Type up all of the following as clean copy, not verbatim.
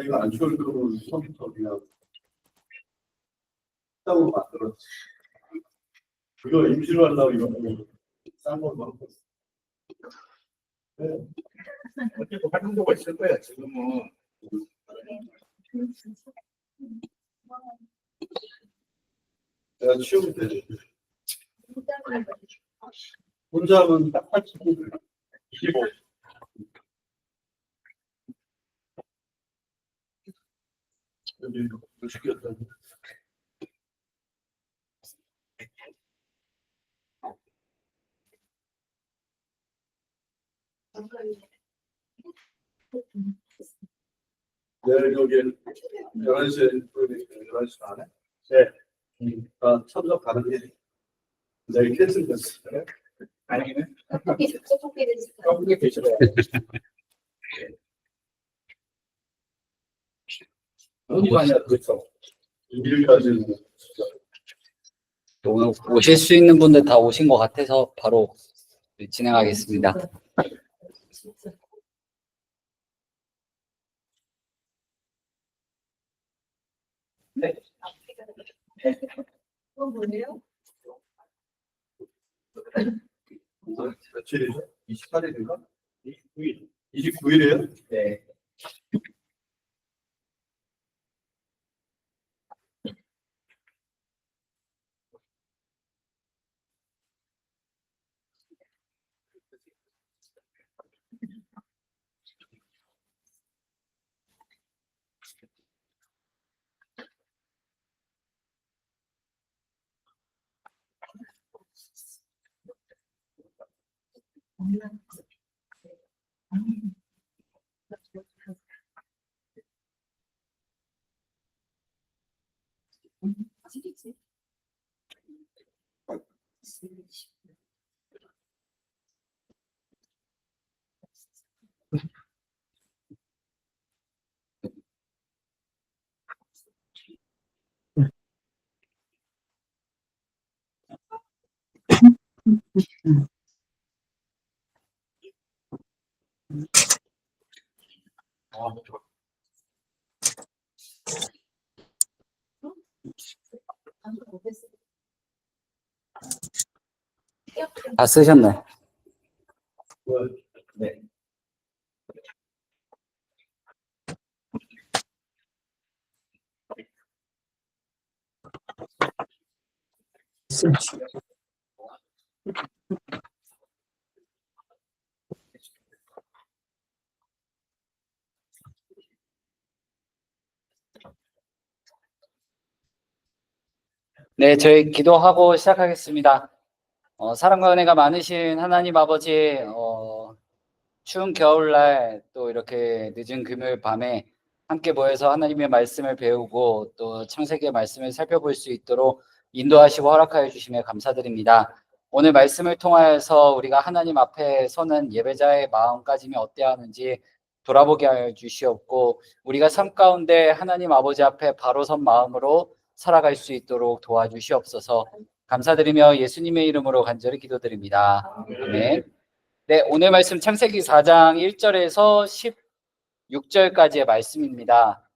이거 안 추울 거면 처음부터 그냥 땀으로 만들었지. 이거 임시로 하려고 이거 싼거 먹고 있어. 어쨌든 활용도가 있을 거야, 지금은. 내가 치우면 되지. 혼자 하면 딱 80분. 25. 여기 시켰다. 내일 여기 11시에 11시 반에? 네. 참석 가능해. 내일 캔슬됐어. 아니면 떡볶이 떡볶이 드시러 너무 많이 그렇죠. 일일까지는 오늘 오실 수 있는 분들 다 오신 것 같아서 바로 진행하겠습니다. 네. 뭐예요? 며칠이죠? 28일인가? 29일. 29일이에요? 네. 다 쓰셨나요? 네. 네, 저희 기도하고 시작하겠습니다. 사랑과 은혜가 많으신 하나님 아버지, 추운 겨울날 또 이렇게 늦은 금요일 밤에 함께 모여서 하나님의 말씀을 배우고 또 창세기의 말씀을 살펴볼 수 있도록 인도하시고 허락하여 주심에 감사드립니다. 오늘 말씀을 통하여서 우리가 하나님 앞에 서는 예배자의 마음가짐이 어때야 하는지 돌아보게 하여 주시옵고, 우리가 삶 가운데 하나님 아버지 앞에 바로 선 마음으로 살아갈 수 있도록 도와주시옵소서. 감사드리며 예수님의 이름으로 간절히 기도드립니다. 아멘. 네, 오늘 말씀 창세기 4장 1절에서 16절까지의 말씀입니다.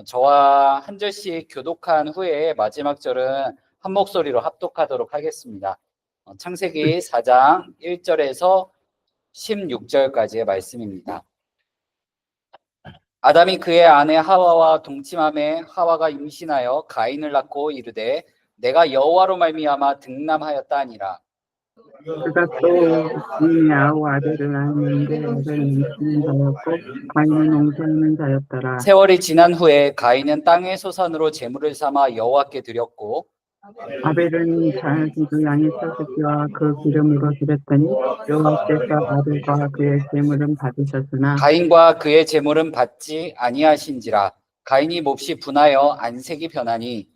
저와 한 절씩 교독한 후에 마지막 절은 한 목소리로 합독하도록 하겠습니다. 창세기 4장 1절에서 16절까지의 말씀입니다. 아담이 그의 아내 하와와 동침함에 하와가 임신하여 가인을 낳고 이르되 내가 여호와로 말미암아 등남하였다 하니라. 그가 또 이미 아우 아들을 낳았는데 아들은 임신하였고 가인은 옹세하는 자였더라. 세월이 지난 후에 가인은 땅의 소산으로 제물을 삼아 여호와께 드렸고 아벨은 자기도 양의 첫 그 기름으로 드렸더니 여호와께서 아들과 그의 제물은 받으셨으나 가인과 그의 제물은 받지 아니하신지라. 가인이 몹시 분하여 안색이 변하니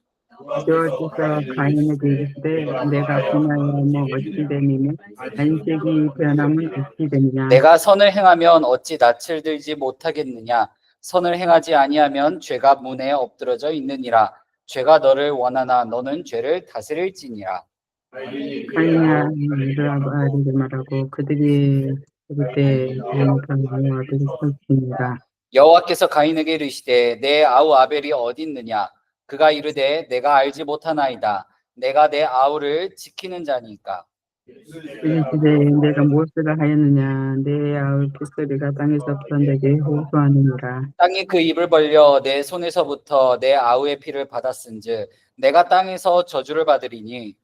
여호와께서 가인에게 이르시되 내가 분하여 어찌 됨이며 안색이 변함은 어찌 되느냐. 내가 선을 행하면 어찌 낯을 들지 못하겠느냐. 선을 행하지 아니하면 죄가 문에 엎드러져 있느니라. 죄가 너를 원하나 너는 죄를 다스릴지니라. 가인이야 아들을 말하고 그들이 그때 아들이 섰습니다. 여호와께서 가인에게 이르시되 내 아우 아벨이 어디 있느냐? 그가 이르되 내가 알지 못하나이다. 내가 내 아우를 지키는 자니까. 이르시되 내가 무엇을 하였느냐? 내 아울 핏소리가 땅에서 내게 호소하느니라. 땅이 그 입을 벌려 내 손에서부터 내 아우의 피를 받았은즉 내가 땅에서 저주를 받으리니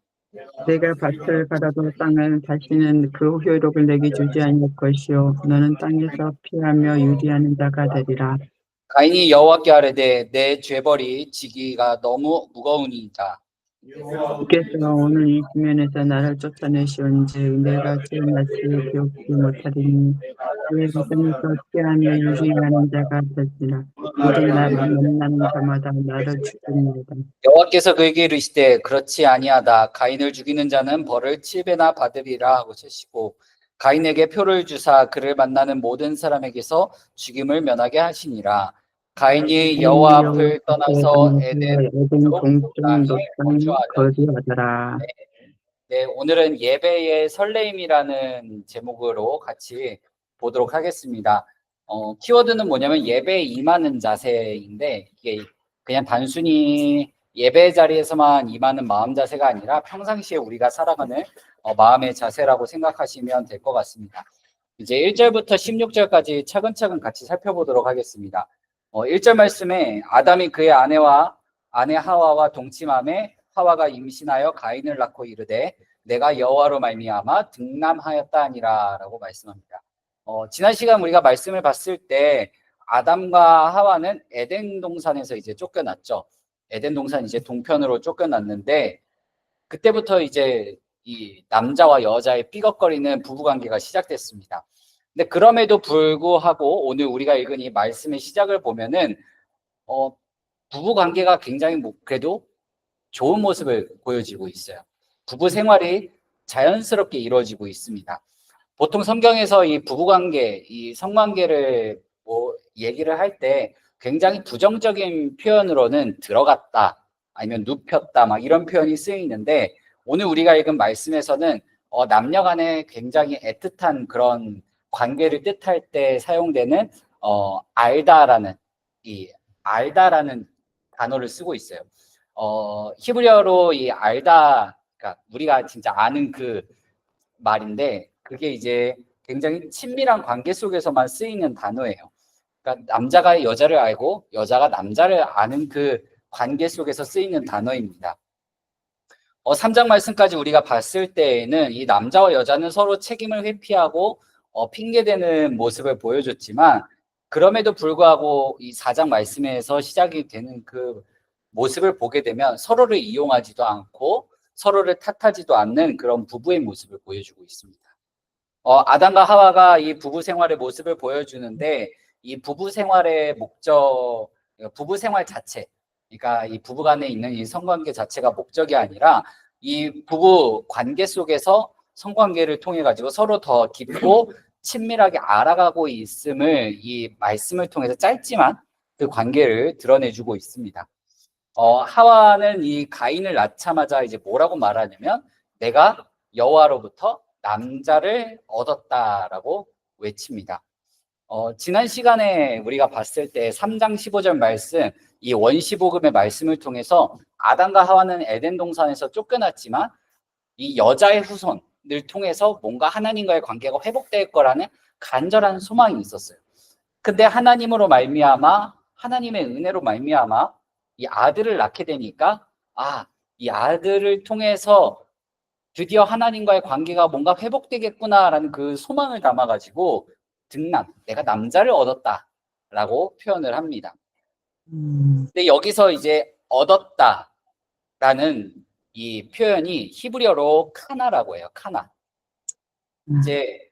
내가 밭을 갈아도 땅은 다시는 그 효력을 내게 주지 않을 것이요 너는 땅에서 피하며 유리하는 자가 되리라. 가인이 여호와께 아뢰되 내 죄벌이 지기가 너무 무거우니이다. 주께서 오늘 이 지면에서 나를 쫓아내시온즉 내가 주의 기억지 못하리니 내가 땅에서 피하며 유리하는 자가 되리라. 이제 나를 만나는 자마다 나를 죽이니이다. 여호와께서 그에게 이르시되 그렇지 아니하다. 가인을 죽이는 자는 벌을 7배나 받으리라 하고 하시고 가인에게 표를 주사 그를 만나는 모든 사람에게서 죽임을 면하게 하시니라. 가인이 여호와 앞을 떠나서 에덴 동쪽 땅에 노땅 거주하더니 거주하더라. 네, 오늘은 예배의 설레임이라는 제목으로 같이 보도록 하겠습니다. 키워드는 뭐냐면 예배에 임하는 자세인데 이게 그냥 단순히 예배 자리에서만 임하는 마음 자세가 아니라 평상시에 우리가 살아가는 마음의 자세라고 생각하시면 될 것 같습니다. 이제 1절부터 16절까지 차근차근 같이 살펴보도록 하겠습니다. 1절 말씀에 아담이 그의 아내 하와와 동침함에 하와가 임신하여 가인을 낳고 이르되 내가 여호와로 말미암아 등남하였다 하니라라고 말씀합니다. 지난 시간 우리가 말씀을 봤을 때 아담과 하와는 에덴 동산에서 이제 쫓겨났죠. 에덴 동산 이제 동편으로 쫓겨났는데 그때부터 이제 이 남자와 여자의 삐걱거리는 부부관계가 시작됐습니다. 근데 그럼에도 불구하고 오늘 우리가 읽은 이 말씀의 시작을 보면은 부부관계가 굉장히 그래도 좋은 모습을 보여지고 있어요. 부부 생활이 자연스럽게 이루어지고 있습니다. 보통 성경에서 이 부부관계, 이 성관계를 얘기를 할 때 굉장히 부정적인 표현으로는 들어갔다, 아니면 눕혔다, 막 이런 표현이 쓰이는데 오늘 우리가 읽은 말씀에서는 남녀 간에 굉장히 애틋한 그런 관계를 뜻할 때 사용되는 알다라는 단어를 쓰고 있어요. 히브리어로 이 알다, 그러니까 우리가 진짜 아는 그 말인데 그게 이제 굉장히 친밀한 관계 속에서만 쓰이는 단어예요. 그러니까 남자가 여자를 알고 여자가 남자를 아는 그 관계 속에서 쓰이는 단어입니다. 3장 말씀까지 우리가 봤을 때에는 이 남자와 여자는 서로 책임을 회피하고 핑계대는 모습을 보여줬지만 그럼에도 불구하고 이 4장 말씀에서 시작이 되는 그 모습을 보게 되면 서로를 이용하지도 않고 서로를 탓하지도 않는 그런 부부의 모습을 보여주고 있습니다. 아담과 하와가 이 부부 생활의 모습을 보여주는데 이 부부 생활의 목적, 부부 생활 자체, 그러니까 이 부부 간에 있는 이 성관계 자체가 목적이 아니라 이 부부 관계 속에서 성관계를 통해 가지고 서로 더 깊고 친밀하게 알아가고 있음을 이 말씀을 통해서 짧지만 그 관계를 드러내주고 있습니다. 하와는 이 가인을 낳자마자 이제 뭐라고 말하냐면 내가 여호와로부터 남자를 얻었다라고 외칩니다. 지난 시간에 우리가 봤을 때 3장 15절 말씀, 이 원시복음의 말씀을 통해서 아담과 하와는 에덴 동산에서 쫓겨났지만 이 여자의 후손을 통해서 뭔가 하나님과의 관계가 회복될 거라는 간절한 소망이 있었어요. 근데 하나님으로 말미암아, 하나님의 은혜로 말미암아 이 아들을 낳게 되니까 이 아들을 통해서 드디어 하나님과의 관계가 뭔가 회복되겠구나라는 그 소망을 담아가지고 내가 남자를 얻었다라고 표현을 합니다. 근데 여기서 이제 얻었다라는 이 표현이 히브리어로 카나라고 해요. 카나. 이제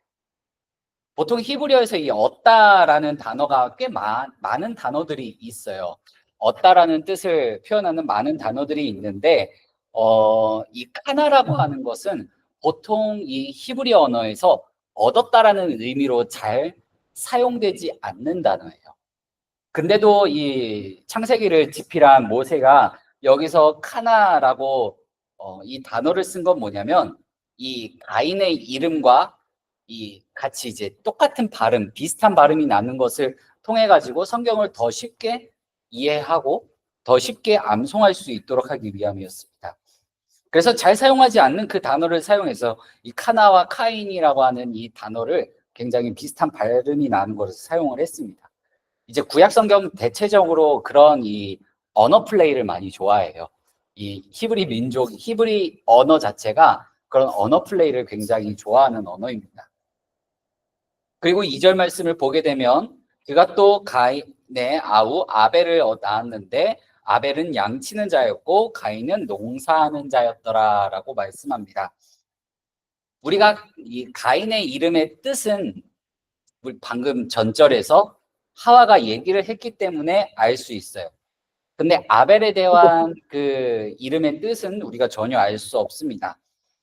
보통 히브리어에서 이 얻다라는 단어가 꽤 많은 단어들이 있어요. 얻다라는 뜻을 표현하는 많은 단어들이 있는데 이 카나라고 하는 것은 보통 이 히브리어 언어에서 얻었다라는 의미로 잘 사용되지 않는 단어예요. 근데도 이 창세기를 집필한 모세가 여기서 카나라고 이 단어를 쓴 건 뭐냐면 이 가인의 이름과 이 같이 이제 똑같은 발음, 비슷한 발음이 나는 것을 통해 가지고 성경을 더 쉽게 이해하고 더 쉽게 암송할 수 있도록 하기 위함이었습니다. 그래서 잘 사용하지 않는 그 단어를 사용해서 이 카나와 카인이라고 하는 이 단어를 굉장히 비슷한 발음이 나는 것을 사용을 했습니다. 이제 구약 성경 대체적으로 그런 이 언어 플레이를 많이 좋아해요. 이 히브리 민족, 히브리 언어 자체가 그런 언어 플레이를 굉장히 좋아하는 언어입니다. 그리고 2절 말씀을 보게 되면 그가 또 가인의 아우 아벨을 낳았는데 아벨은 양치는 자였고 가인은 농사하는 자였더라라고 말씀합니다. 우리가 이 가인의 이름의 뜻은 방금 전절에서 하와가 얘기를 했기 때문에 알 수 있어요. 근데 아벨에 대한 그 이름의 뜻은 우리가 전혀 알 수 없습니다.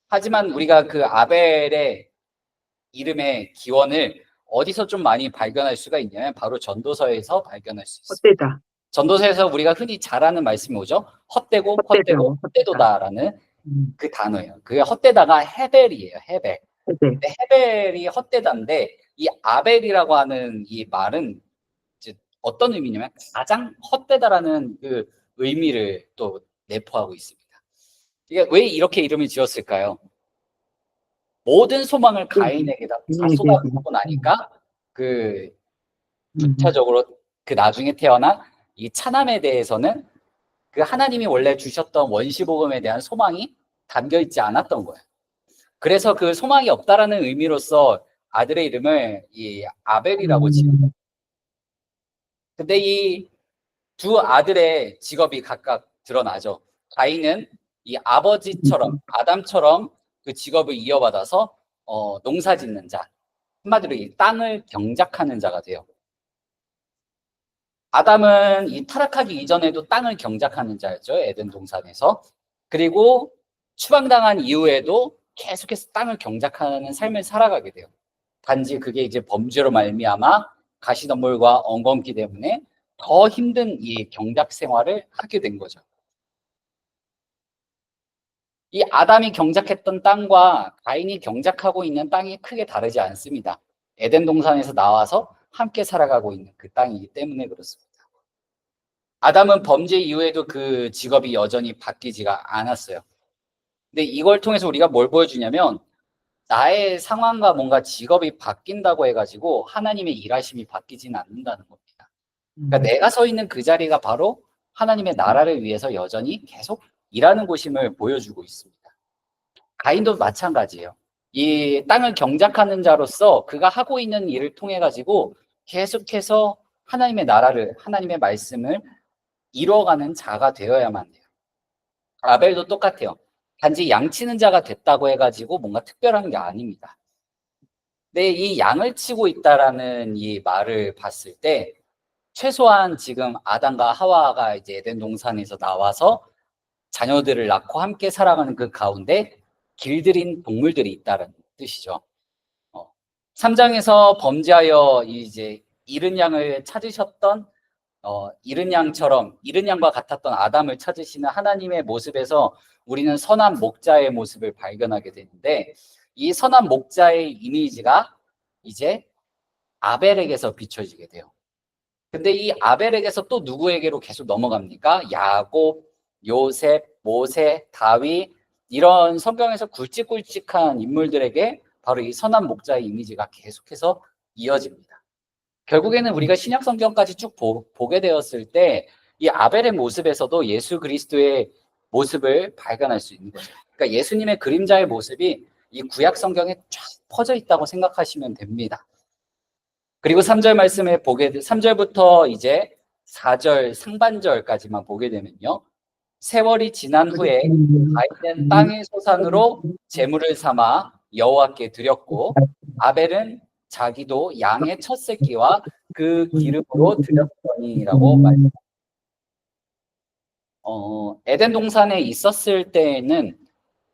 하지만 우리가 그 아벨의 이름의 기원을 어디서 좀 많이 발견할 수가 있냐면 바로 전도서에서 발견할 수 있어요. 헛되다. 전도서에서 우리가 흔히 잘 아는 말씀이 뭐죠? 헛되고 헛되도다라는 그 단어예요. 그게 헛되다가 헤벨이에요. 헤벨. 근데 헤벨이 헛되다인데 이 아벨이라고 하는 이 말은 이제 어떤 의미냐면 가장 헛되다라는 그 의미를 또 내포하고 있습니다. 이게 왜 이렇게 이름을 지었을까요? 모든 소망을 가인에게다 다 쏟아붓고 나니까 그 부차적으로 그 나중에 태어난 이 차남에 대해서는 그 하나님이 원래 주셨던 원시복음에 대한 소망이 담겨 있지 않았던 거예요. 그래서 그 소망이 없다라는 의미로서 아들의 이름을 이 아벨이라고 지은 거예요. 근데 이 두 아들의 직업이 각각 드러나죠. 가인은 이 아버지처럼 아담처럼 그 직업을 이어받아서 농사 짓는 자, 한마디로 이 땅을 경작하는 자가 돼요. 아담은 이 타락하기 이전에도 땅을 경작하는 자였죠. 에덴 동산에서. 그리고 추방당한 이후에도 계속해서 땅을 경작하는 삶을 살아가게 돼요. 단지 그게 이제 범죄로 말미암아 가시덤불과 엉겅퀴 때문에 더 힘든 이 경작 생활을 하게 된 거죠. 이 아담이 경작했던 땅과 가인이 경작하고 있는 땅이 크게 다르지 않습니다. 에덴 동산에서 나와서 함께 살아가고 있는 그 땅이기 때문에 그렇습니다. 아담은 범죄 이후에도 그 직업이 여전히 바뀌지가 않았어요. 근데 이걸 통해서 우리가 뭘 보여주냐면 나의 상황과 뭔가 직업이 바뀐다고 해가지고 하나님의 일하심이 바뀌지는 않는다는 겁니다. 그러니까 내가 서 있는 그 자리가 바로 하나님의 나라를 위해서 여전히 계속 일하는 곳임을 보여주고 있습니다. 가인도 마찬가지예요. 이 땅을 경작하는 자로서 그가 하고 있는 일을 통해 가지고 계속해서 하나님의 나라를, 하나님의 말씀을 이루어가는 자가 되어야만 돼요. 아벨도 똑같아요. 단지 양치는 자가 됐다고 해가지고 뭔가 특별한 게 아닙니다. 근데 이 양을 치고 있다라는 이 말을 봤을 때 최소한 지금 아담과 하와가 이제 에덴 동산에서 나와서 자녀들을 낳고 함께 살아가는 그 가운데 길들인 동물들이 있다는 뜻이죠. 3장에서 범죄하여 이제 잃은 양을 찾으셨던 잃은 양과 같았던 아담을 찾으시는 하나님의 모습에서 우리는 선한 목자의 모습을 발견하게 되는데 이 선한 목자의 이미지가 이제 아벨에게서 비춰지게 돼요. 근데 이 아벨에게서 또 누구에게로 계속 넘어갑니까? 야곱, 요셉, 모세, 다윗 이런 성경에서 굵직굵직한 인물들에게 바로 이 선한 목자의 이미지가 계속해서 이어집니다. 결국에는 우리가 신약 성경까지 쭉 보게 되었을 때 이 아벨의 모습에서도 예수 그리스도의 모습을 발견할 수 있는 거죠. 그러니까 예수님의 그림자의 모습이 이 구약 성경에 쫙 퍼져 있다고 생각하시면 됩니다. 그리고 3절 말씀에 3절부터 이제 4절 상반절까지만 보게 되면요. 세월이 지난 후에 가인은 땅의 소산으로 제물을 삼아 여호와께 드렸고 아벨은 자기도 양의 첫 새끼와 그 기름으로 드렸더니라고 말합니다. 에덴 동산에 있었을 때에는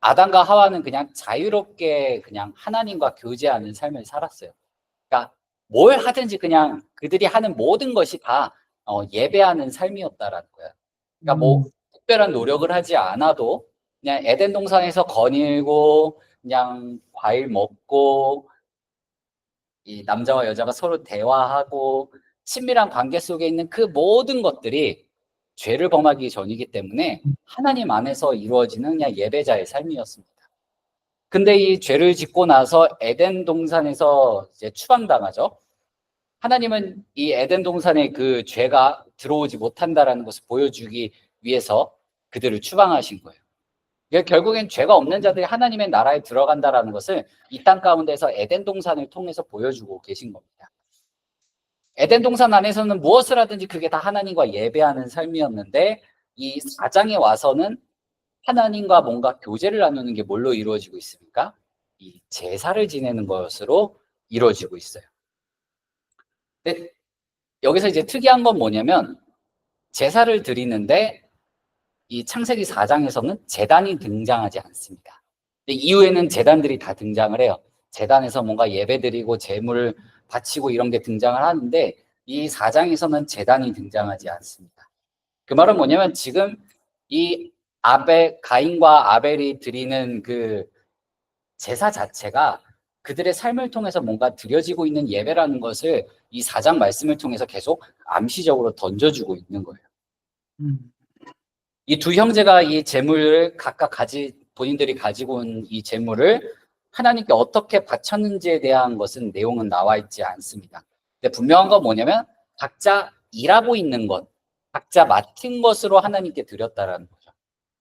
아담과 하와는 그냥 자유롭게 그냥 하나님과 교제하는 삶을 살았어요. 그러니까 뭘 하든지 그냥 그들이 하는 모든 것이 다 예배하는 삶이었다라는 거예요. 그러니까 뭐 특별한 노력을 하지 않아도 그냥 에덴 동산에서 거닐고 그냥 과일 먹고 이 남자와 여자가 서로 대화하고 친밀한 관계 속에 있는 그 모든 것들이 죄를 범하기 전이기 때문에 하나님 안에서 이루어지는 그냥 예배자의 삶이었습니다. 근데 이 죄를 짓고 나서 에덴 동산에서 이제 추방당하죠. 하나님은 이 에덴 동산에 그 죄가 들어오지 못한다라는 것을 보여주기 위해서 그들을 추방하신 거예요. 그러니까 결국엔 죄가 없는 자들이 하나님의 나라에 들어간다라는 것을 이 땅 가운데서 에덴 동산을 통해서 보여주고 계신 겁니다. 에덴 동산 안에서는 무엇을 하든지 그게 다 하나님과 예배하는 삶이었는데 이 4장에 와서는 하나님과 뭔가 교제를 나누는 게 뭘로 이루어지고 있습니까? 이 제사를 지내는 것으로 이루어지고 있어요. 근데 여기서 이제 특이한 건 뭐냐면 제사를 드리는데 이 창세기 4장에서는 제단이 등장하지 않습니다. 근데 이후에는 제단들이 다 등장을 해요. 제단에서 뭔가 예배드리고 제물을 바치고 이런 게 등장을 하는데 이 4장에서는 제단이 등장하지 않습니다. 그 말은 뭐냐면 지금 이 가인과 아벨이 드리는 그 제사 자체가 그들의 삶을 통해서 뭔가 드려지고 있는 예배라는 것을 이 4장 말씀을 통해서 계속 암시적으로 던져주고 있는 거예요. 이 두 형제가 이 제물을 각각 본인들이 가지고 온 이 제물을 하나님께 어떻게 바쳤는지에 대한 것은 내용은 나와 있지 않습니다. 근데 분명한 건 뭐냐면 각자 일하고 있는 것, 각자 맡은 것으로 하나님께 드렸다라는 거죠.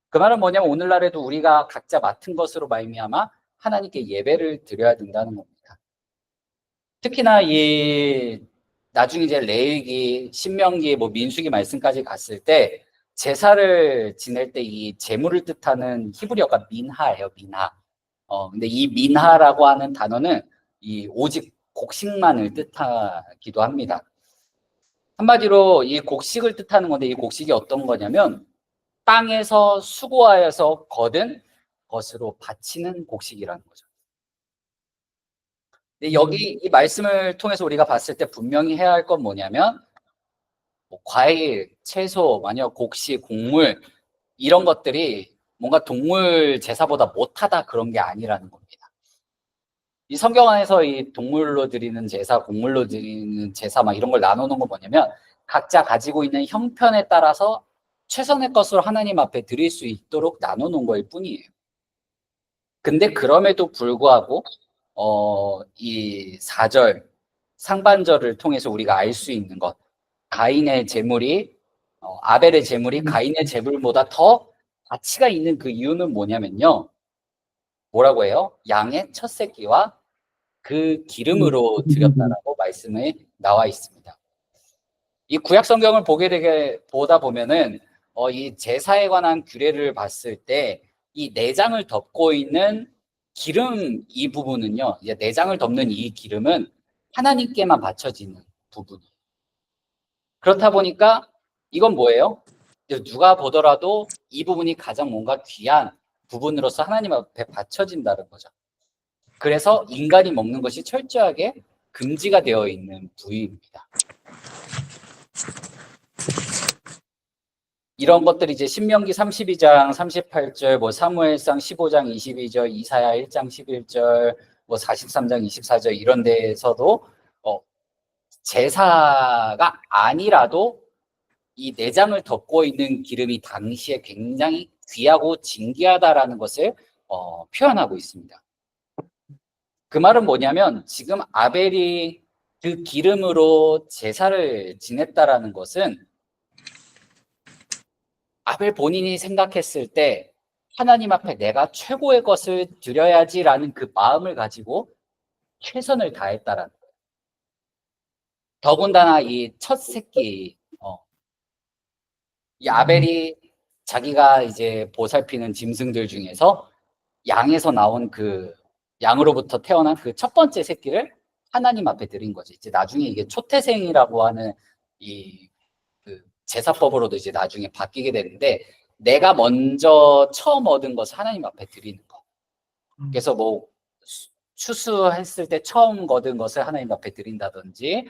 그 말은 뭐냐면 오늘날에도 우리가 각자 맡은 것으로 말미암아 하나님께 예배를 드려야 된다는 겁니다. 특히나 이 나중에 이제 레위기, 신명기, 민수기 말씀까지 갔을 때 제사를 지낼 때 이 제물을 뜻하는 히브리어가 민하예요, 민하. 근데 이 민하라고 하는 단어는 이 오직 곡식만을 뜻하기도 합니다. 한마디로 이 곡식을 뜻하는 건데 이 곡식이 어떤 거냐면 땅에서 수고하여서 거둔 것으로 바치는 곡식이라는 거죠. 근데 여기 이 말씀을 통해서 우리가 봤을 때 분명히 해야 할 건 뭐냐면 과일, 채소, 만약 곡식, 곡물 이런 것들이 뭔가 동물 제사보다 못하다 그런 게 아니라는 겁니다. 이 성경 안에서 이 동물로 드리는 제사, 곡물로 드리는 제사 막 이런 걸 나누는 건 뭐냐면 각자 가지고 있는 형편에 따라서 최선의 것으로 하나님 앞에 드릴 수 있도록 나누는 거일 뿐이에요. 근데 그럼에도 불구하고 이 4절 상반절을 통해서 우리가 알 수 있는 것, 가인의 제물이 아벨의 제물이 가인의 제물보다 더 가치가 있는 그 이유는 뭐냐면요. 뭐라고 해요? 양의 첫 새끼와 그 기름으로 드렸다라고 말씀에 나와 있습니다. 이 구약 성경을 보다 보면은 이 제사에 관한 규례를 봤을 때 이 내장을 덮고 있는 기름 이 부분은요. 이제 내장을 덮는 이 기름은 하나님께만 바쳐지는 부분이에요. 그렇다 보니까 이건 뭐예요? 누가 보더라도 이 부분이 가장 뭔가 귀한 부분으로서 하나님 앞에 바쳐진다는 거죠. 그래서 인간이 먹는 것이 철저하게 금지가 되어 있는 부위입니다. 이런 것들이 이제 신명기 32장 38절, 사무엘상 15장 22절, 이사야 1장 11절, 43장 24절 이런 데에서도 제사가 아니라도 이 내장을 덮고 있는 기름이 당시에 굉장히 귀하고 진귀하다라는 것을 표현하고 있습니다. 그 말은 뭐냐면 지금 아벨이 그 기름으로 제사를 지냈다라는 것은 아벨 본인이 생각했을 때 하나님 앞에 내가 최고의 것을 드려야지라는 그 마음을 가지고 최선을 다했다라는 거예요. 더군다나 이 첫 새끼, 이 아벨이 자기가 이제 보살피는 짐승들 중에서 양에서 나온 그 양으로부터 태어난 그 첫 번째 새끼를 하나님 앞에 드린 거지. 이제 나중에 이게 초태생이라고 하는 이 그 제사법으로도 이제 나중에 바뀌게 되는데 내가 먼저 처음 얻은 것을 하나님 앞에 드리는 거. 그래서 추수했을 때 처음 얻은 것을 하나님 앞에 드린다든지,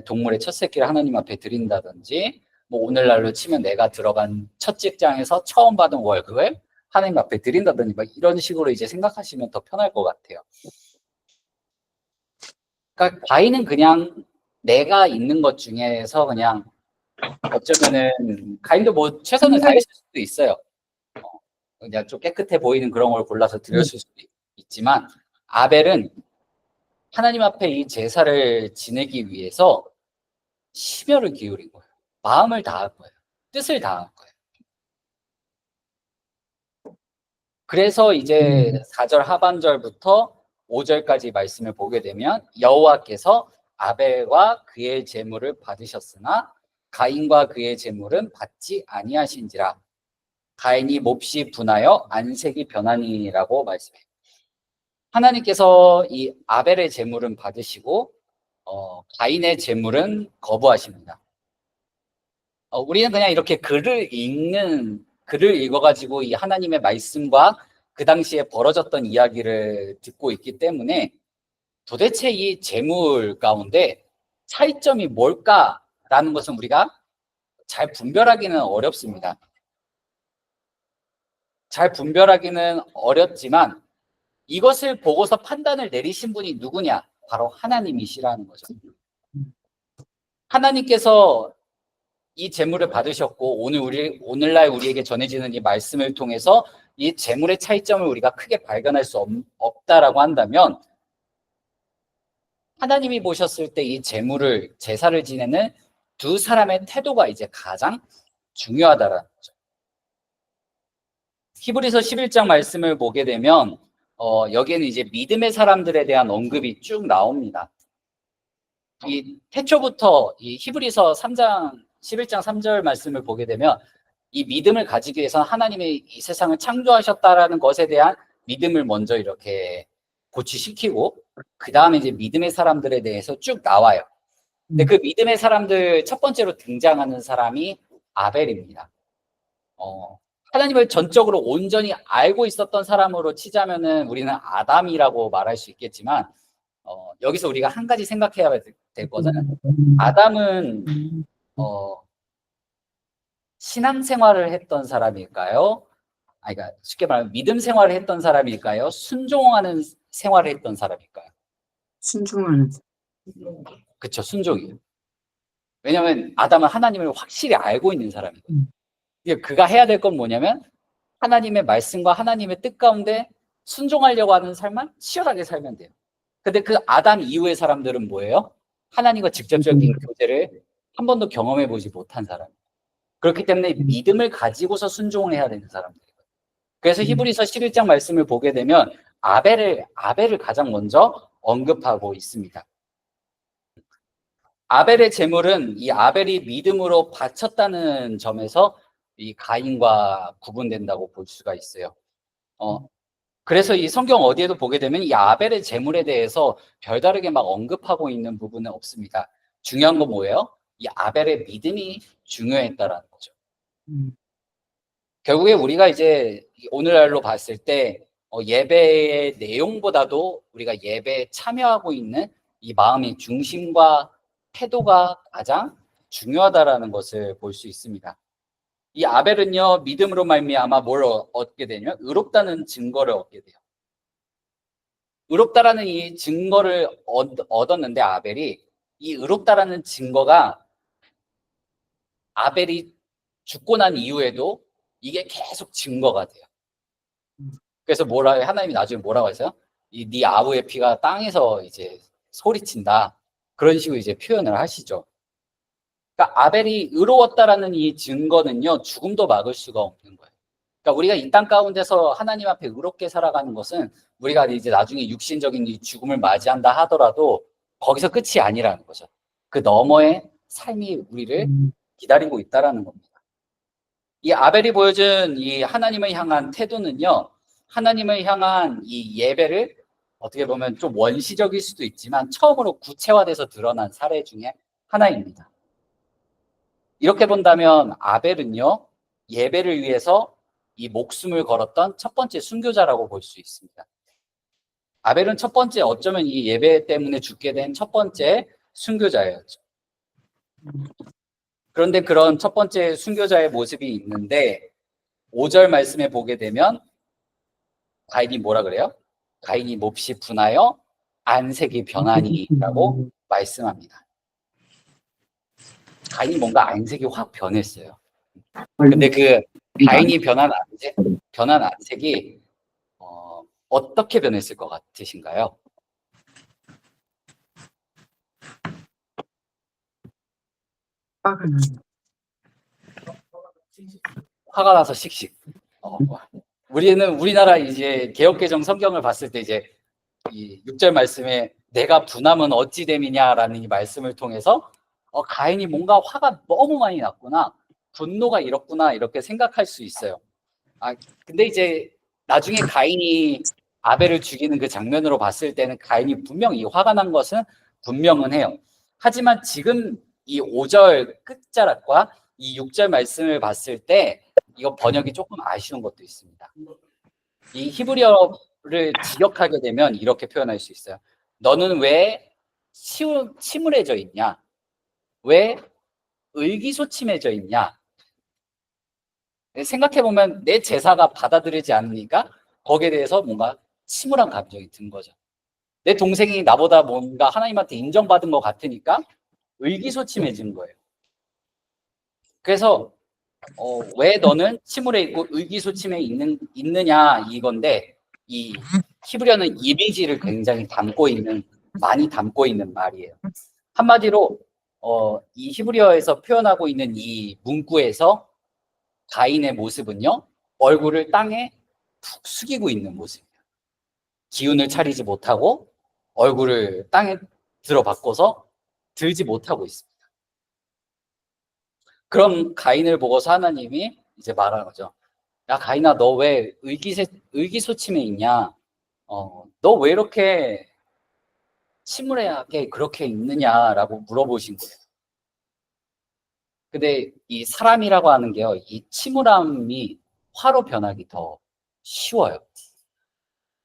동물의 첫 새끼를 하나님 앞에 드린다든지, 오늘날로 치면 내가 들어간 첫 직장에서 처음 받은 월급을 하나님 앞에 드린다든지, 이런 식으로 이제 생각하시면 더 편할 것 같아요. 그러니까 가인은 그냥 내가 있는 것 중에서 그냥 어쩌면은 가인도 뭐 최선을 다했을 수도 있어요. 그냥 좀 깨끗해 보이는 그런 걸 골라서 드렸을 수도 있지만 아벨은 하나님 앞에 이 제사를 지내기 위해서 심혈을 기울인 거예요. 마음을 다한 거예요. 뜻을 다한 거예요. 그래서 이제 4절 하반절부터 5절까지 말씀을 보게 되면 여호와께서 아벨과 그의 제물을 받으셨으나 가인과 그의 제물은 받지 아니하신지라. 가인이 몹시 분하여 안색이 변하니라고 말씀해요. 하나님께서 이 아벨의 제물은 받으시고 가인의 제물은 거부하십니다. 우리는 그냥 이렇게 글을 읽어가지고 이 하나님의 말씀과 그 당시에 벌어졌던 이야기를 듣고 있기 때문에 도대체 이 제물 가운데 차이점이 뭘까라는 것은 우리가 잘 분별하기는 어렵습니다. 잘 분별하기는 어렵지만 이것을 보고서 판단을 내리신 분이 누구냐? 바로 하나님이시라는 거죠. 하나님께서 이 제물을 받으셨고 오늘날 우리에게 전해지는 이 말씀을 통해서 이 제물의 차이점을 우리가 크게 발견할 수 없다라고 한다면 하나님이 보셨을 때 이 제사를 지내는 두 사람의 태도가 이제 가장 중요하다라는 거죠. 히브리서 11장 말씀을 보게 되면 여기에는 이제 믿음의 사람들에 대한 언급이 쭉 나옵니다. 이 태초부터 이 히브리서 11장 3절 말씀을 보게 되면 이 믿음을 가지기 위해서 하나님이 이 세상을 창조하셨다라는 것에 대한 믿음을 먼저 이렇게 고취시키고 그 다음에 이제 믿음의 사람들에 대해서 쭉 나와요. 근데 그 믿음의 사람들 첫 번째로 등장하는 사람이 아벨입니다. 하나님을 전적으로 온전히 알고 있었던 사람으로 치자면은 우리는 아담이라고 말할 수 있겠지만 여기서 우리가 한 가지 생각해야 될 것은 아담은 신앙생활을 했던 사람일까요? 그러니까 쉽게 말하면 믿음 생활을 했던 사람일까요? 순종하는 생활을 했던 사람일까요? 순종하는. 그쵸, 순종이에요. 왜냐하면 아담은 하나님을 확실히 알고 있는 사람이거든요. 그가 해야 될 건 뭐냐면 하나님의 말씀과 하나님의 뜻 가운데 순종하려고 하는 삶만 치열하게 살면 돼요. 근데 그 아담 이후의 사람들은 뭐예요? 하나님과 직접적인 교제를 한 번도 경험해 보지 못한 사람이에요. 그렇기 때문에 믿음을 가지고서 순종을 해야 되는 사람들이에요. 그래서 히브리서 11장 말씀을 보게 되면 아벨을 가장 먼저 언급하고 있습니다. 아벨의 제물은 이 아벨이 믿음으로 바쳤다는 점에서 이 가인과 구분된다고 볼 수가 있어요. 그래서 이 성경 어디에도 보게 되면 이 아벨의 제물에 대해서 별다르게 막 언급하고 있는 부분은 없습니다. 중요한 건 뭐예요? 이 아벨의 믿음이 중요했다라는 거죠. 결국에 우리가 이제 오늘날로 봤을 때 예배의 내용보다도 우리가 예배에 참여하고 있는 이 마음의 중심과 태도가 가장 중요하다라는 것을 볼 수 있습니다. 이 아벨은요 믿음으로 말미암아 뭘 얻게 되냐면 의롭다는 증거를 얻게 돼요. 의롭다라는 이 증거를 얻었는데 아벨이 이 의롭다라는 증거가 아벨이 죽고 난 이후에도 이게 계속 증거가 돼요. 그래서 하나님이 나중에 뭐라고 했어요? 네 아우의 피가 땅에서 이제 소리친다. 그런 식으로 이제 표현을 하시죠. 그러니까 아벨이 의로웠다라는 이 증거는요 죽음도 막을 수가 없는 거예요. 그러니까 우리가 이 땅 가운데서 하나님 앞에 의롭게 살아가는 것은 우리가 이제 나중에 육신적인 이 죽음을 맞이한다 하더라도 거기서 끝이 아니라는 거죠. 그 너머의 삶이 우리를 기다리고 있다라는 겁니다. 이 아벨이 보여준 이 하나님을 향한 태도는요, 하나님을 향한 이 예배를 어떻게 보면 좀 원시적일 수도 있지만 처음으로 구체화돼서 드러난 사례 중에 하나입니다. 이렇게 본다면 아벨은요, 예배를 위해서 이 목숨을 걸었던 첫 번째 순교자라고 볼 수 있습니다. 아벨은 첫 번째, 어쩌면 이 예배 때문에 죽게 된 첫 번째 순교자였죠. 그런데 그런 첫 번째 순교자의 모습이 있는데 5절 말씀에 보게 되면 가인이 뭐라 그래요? 가인이 몹시 분하여 안색이 변하니라고 말씀합니다. 가인이 뭔가 안색이 확 변했어요. 근데 그 가인이 변한 안색이 어떻게 변했을 것 같으신가요? 화가 나. 화가 나서 씩씩. 우리나라 이제 개역개정 성경을 봤을 때 이제 이 6절 말씀에 내가 분함은 어찌 됨이냐라는 이 말씀을 통해서 가인이 뭔가 화가 너무 많이 났구나, 분노가 이렇구나 이렇게 생각할 수 있어요. 근데 이제 나중에 가인이 아벨을 죽이는 그 장면으로 봤을 때는 가인이 분명히 화가 난 것은 분명은 해요. 하지만 지금 이 5절 끝자락과 이 6절 말씀을 봤을 때 이거 번역이 조금 아쉬운 것도 있습니다. 이 히브리어를 직역하게 되면 이렇게 표현할 수 있어요. 너는 왜 침울해져 있냐? 왜 의기소침해져 있냐? 생각해보면 내 제사가 받아들이지 않으니까 거기에 대해서 뭔가 침울한 감정이 든 거죠. 내 동생이 나보다 뭔가 하나님한테 인정받은 것 같으니까 의기소침해진 거예요. 그래서 왜 너는 침울해 있고 의기소침해 있느냐 이건데, 이 히브리어는 이미지를 굉장히 많이 담고 있는 말이에요. 한마디로 이 히브리어에서 표현하고 있는 이 문구에서 가인의 모습은요, 얼굴을 땅에 푹 숙이고 있는 모습이에요. 기운을 차리지 못하고 얼굴을 땅에 들어박고서 들지 못하고 있습니다. 그럼 가인을 보고서 하나님이 이제 말하는 거죠. 야, 가인아, 너 왜 의기소침해 있냐? 너 왜 이렇게 침울하게 그렇게 있느냐라고 물어보신 거예요. 근데 이 사람이라고 하는 게요, 이 침울함이 화로 변하기 더 쉬워요.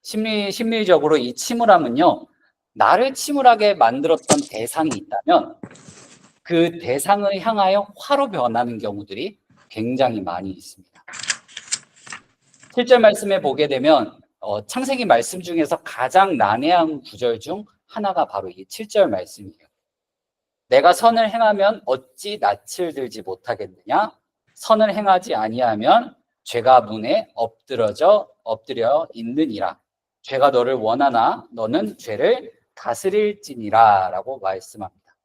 심리적으로 이 침울함은요, 나를 침울하게 만들었던 대상이 있다면 그 대상을 향하여 화로 변하는 경우들이 굉장히 많이 있습니다. 7절 말씀에 보게 되면 창세기 말씀 중에서 가장 난해한 구절 중 하나가 바로 이 7절 말씀이에요. 내가 선을 행하면 어찌 낯을 들지 못하겠느냐? 선을 행하지 아니하면 죄가 문에 엎드려 있느니라. 죄가 너를 원하나 너는 죄를 다스릴지니라 라고 말씀합니다.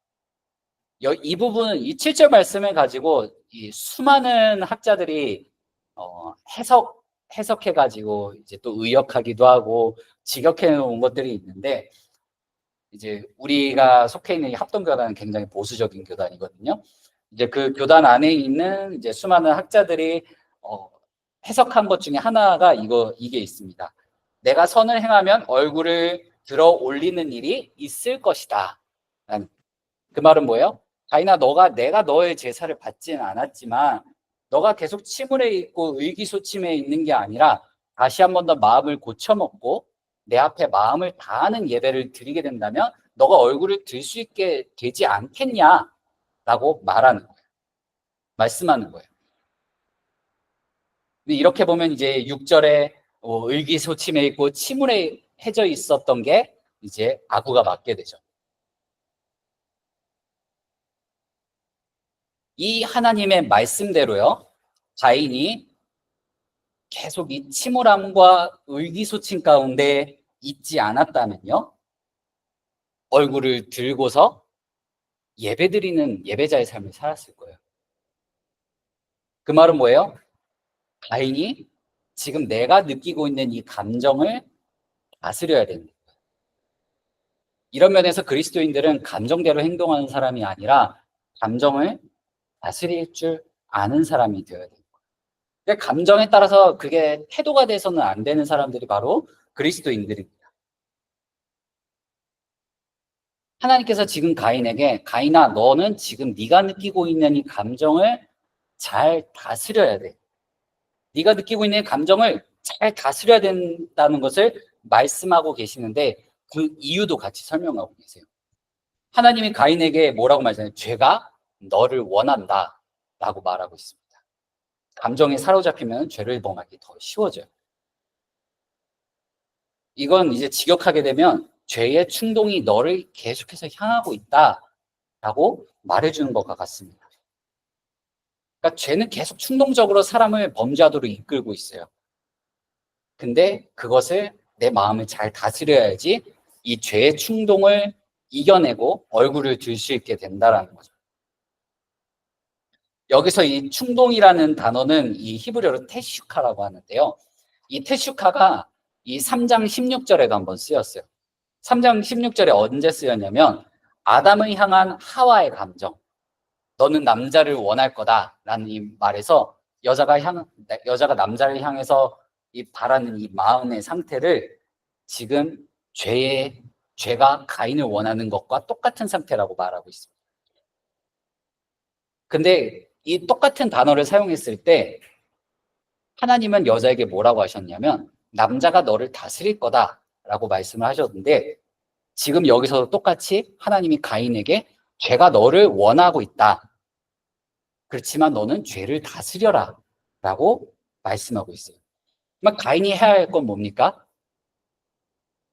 이 부분은 이 7절 말씀을 가지고 이 수많은 학자들이 해석해가지고 이제 또 의역하기도 하고 직역해 놓은 것들이 있는데, 이제 우리가 속해 있는 이 합동교단은 굉장히 보수적인 교단이거든요. 이제 그 교단 안에 있는 이제 수많은 학자들이 해석한 것 중에 하나가 이게 있습니다. 내가 선을 행하면 얼굴을 들어 올리는 일이 있을 것이다. 그 말은 뭐예요? 가인아, 내가 너의 제사를 받지는 않았지만 너가 계속 침울해 있고 의기소침해 있는 게 아니라 다시 한 번 더 마음을 고쳐먹고 내 앞에 마음을 다하는 예배를 드리게 된다면 너가 얼굴을 들 수 있게 되지 않겠냐라고 말씀하는 거예요. 근데 이렇게 보면 이제 6절에 의기소침해 있고 침울해져 있었던 게 이제 아구가 맞게 되죠. 이 하나님의 말씀대로요, 가인이 계속 이 침울함과 의기소침 가운데 있지 않았다면요, 얼굴을 들고서 예배드리는 예배자의 삶을 살았을 거예요. 그 말은 뭐예요? 가인이 지금 내가 느끼고 있는 이 감정을 다스려야 되는 거예요. 이런 면에서 그리스도인들은 감정대로 행동하는 사람이 아니라 감정을 다스릴 줄 아는 사람이 되어야 돼요. 감정에 따라서 그게 태도가 돼서는 안 되는 사람들이 바로 그리스도인들입니다. 하나님께서 지금 가인에게, 가인아, 너는 지금 네가 느끼고 있는 이 감정을 잘 다스려야 돼. 네가 느끼고 있는 감정을 잘 다스려야 된다는 것을 말씀하고 계시는데 그 이유도 같이 설명하고 계세요. 하나님이 가인에게 뭐라고 말씀하세요? 죄가 너를 원한다 라고 말하고 있습니다. 감정에 사로잡히면 죄를 범하기 더 쉬워져요. 이건 이제 직역하게 되면 죄의 충동이 너를 계속해서 향하고 있다라고 말해주는 것과 같습니다. 그러니까 죄는 계속 충동적으로 사람을 범죄하도록 이끌고 있어요. 근데 그것을 내 마음을 잘 다스려야지 이 죄의 충동을 이겨내고 얼굴을 들 수 있게 된다라는 거죠. 여기서 이 충동이라는 단어는 이 히브리어로 테슈카라고 하는데요. 이 테슈카가 이 3장 16절에도 한번 쓰였어요. 3장 16절에 언제 쓰였냐면 아담을 향한 하와의 감정, 너는 남자를 원할 거다라는 이 말에서 여자가 남자를 향해서 이 바라는 이 마음의 상태를 지금 죄가 가인을 원하는 것과 똑같은 상태라고 말하고 있습니다. 근데 이 똑같은 단어를 사용했을 때 하나님은 여자에게 뭐라고 하셨냐면 남자가 너를 다스릴 거다라고 말씀을 하셨는데 지금 여기서도 똑같이 하나님이 가인에게 죄가 너를 원하고 있다. 그렇지만 너는 죄를 다스려라 라고 말씀하고 있어요. 그러면 가인이 해야 할 건 뭡니까?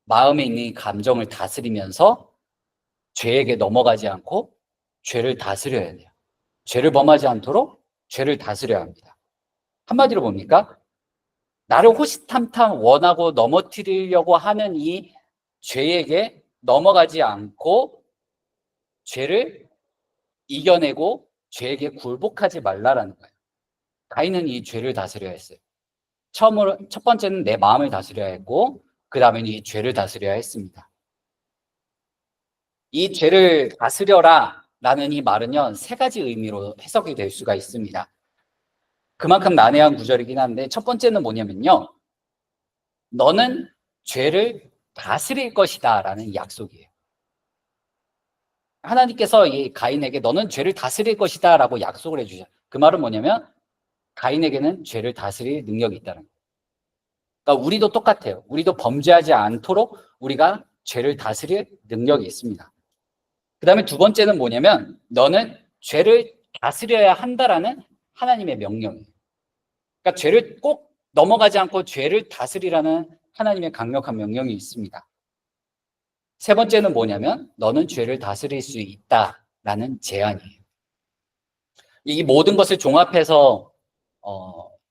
마음에 있는 이 감정을 다스리면서 죄에게 넘어가지 않고 죄를 다스려야 돼요. 죄를 범하지 않도록 죄를 다스려야 합니다. 한마디로 뭡니까? 나를 호시탐탐 원하고 넘어뜨리려고 하는 이 죄에게 넘어가지 않고 죄를 이겨내고 죄에게 굴복하지 말라라는 거예요. 가인은 이 죄를 다스려야 했어요. 첫 번째는 내 마음을 다스려야 했고 그 다음에는 이 죄를 다스려야 했습니다. 이 죄를 다스려라 라는 이 말은요 3가지 의미로 해석이 될 수가 있습니다. 그만큼 난해한 구절이긴 한데 첫 번째는 뭐냐면요 너는 죄를 다스릴 것이다 라는 약속이에요. 하나님께서 이 가인에게 너는 죄를 다스릴 것이다 라고 약속을 해주셔요. 그 말은 뭐냐면 가인에게는 죄를 다스릴 능력이 있다는 거예요. 그러니까 우리도 똑같아요. 우리도 범죄하지 않도록 우리가 죄를 다스릴 능력이 있습니다. 그 다음에 두 번째는 뭐냐면 너는 죄를 다스려야 한다라는 하나님의 명령이에요. 그러니까 죄를 꼭 넘어가지 않고 죄를 다스리라는 하나님의 강력한 명령이 있습니다. 세 번째는 뭐냐면 너는 죄를 다스릴 수 있다라는 제안이에요. 이 모든 것을 종합해서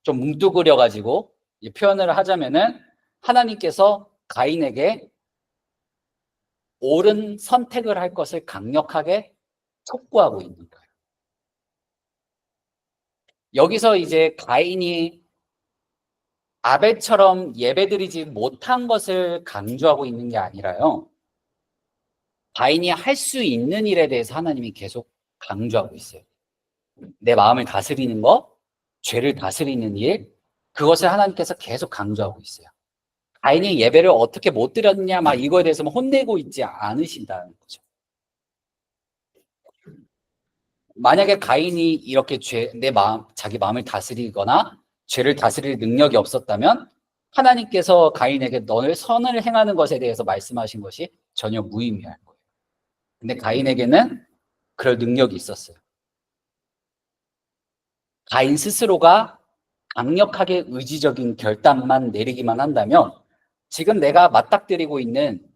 좀 뭉뚱그려 가지고 표현을 하자면은 하나님께서 가인에게 옳은 선택을 할 것을 강력하게 촉구하고 있는 거예요. 여기서 이제 가인이 아벨처럼 예배드리지 못한 것을 강조하고 있는 게 아니라요. 가인이 할 수 있는 일에 대해서 하나님이 계속 강조하고 있어요. 내 마음을 다스리는 것, 죄를 다스리는 일, 그것을 하나님께서 계속 강조하고 있어요. 가인이 예배를 어떻게 못 드렸냐, 막 이거에 대해서 혼내고 있지 않으신다는 거죠. 만약에 가인이 이렇게 자기 마음을 다스리거나 죄를 다스릴 능력이 없었다면 하나님께서 가인에게 너를 선을 행하는 것에 대해서 말씀하신 것이 전혀 무의미할 거예요. 근데 가인에게는 그럴 능력이 있었어요. 가인 스스로가 강력하게 의지적인 결단만 내리기만 한다면 지금 내가 맞닥뜨리고 있는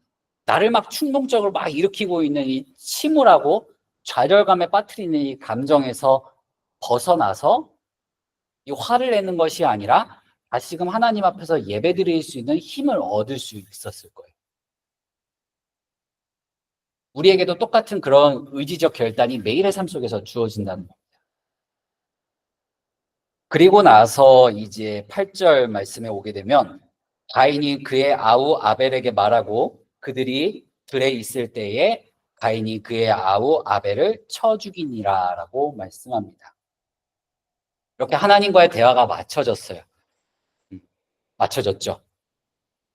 나를 막 충동적으로 막 일으키고 있는 이 침울하고 좌절감에 빠뜨리는 이 감정에서 벗어나서 이 화를 내는 것이 아니라 다시금 하나님 앞에서 예배드릴 수 있는 힘을 얻을 수 있었을 거예요. 우리에게도 똑같은 그런 의지적 결단이 매일의 삶 속에서 주어진다는 겁니다. 그리고 나서 이제 8절 말씀에 오게 되면 가인이 그의 아우 아벨에게 말하고 그들이 들에 있을 때에 가인이 그의 아우 아벨을 쳐 죽이니라 라고 말씀합니다. 이렇게 하나님과의 대화가 맞춰졌어요. 맞춰졌죠.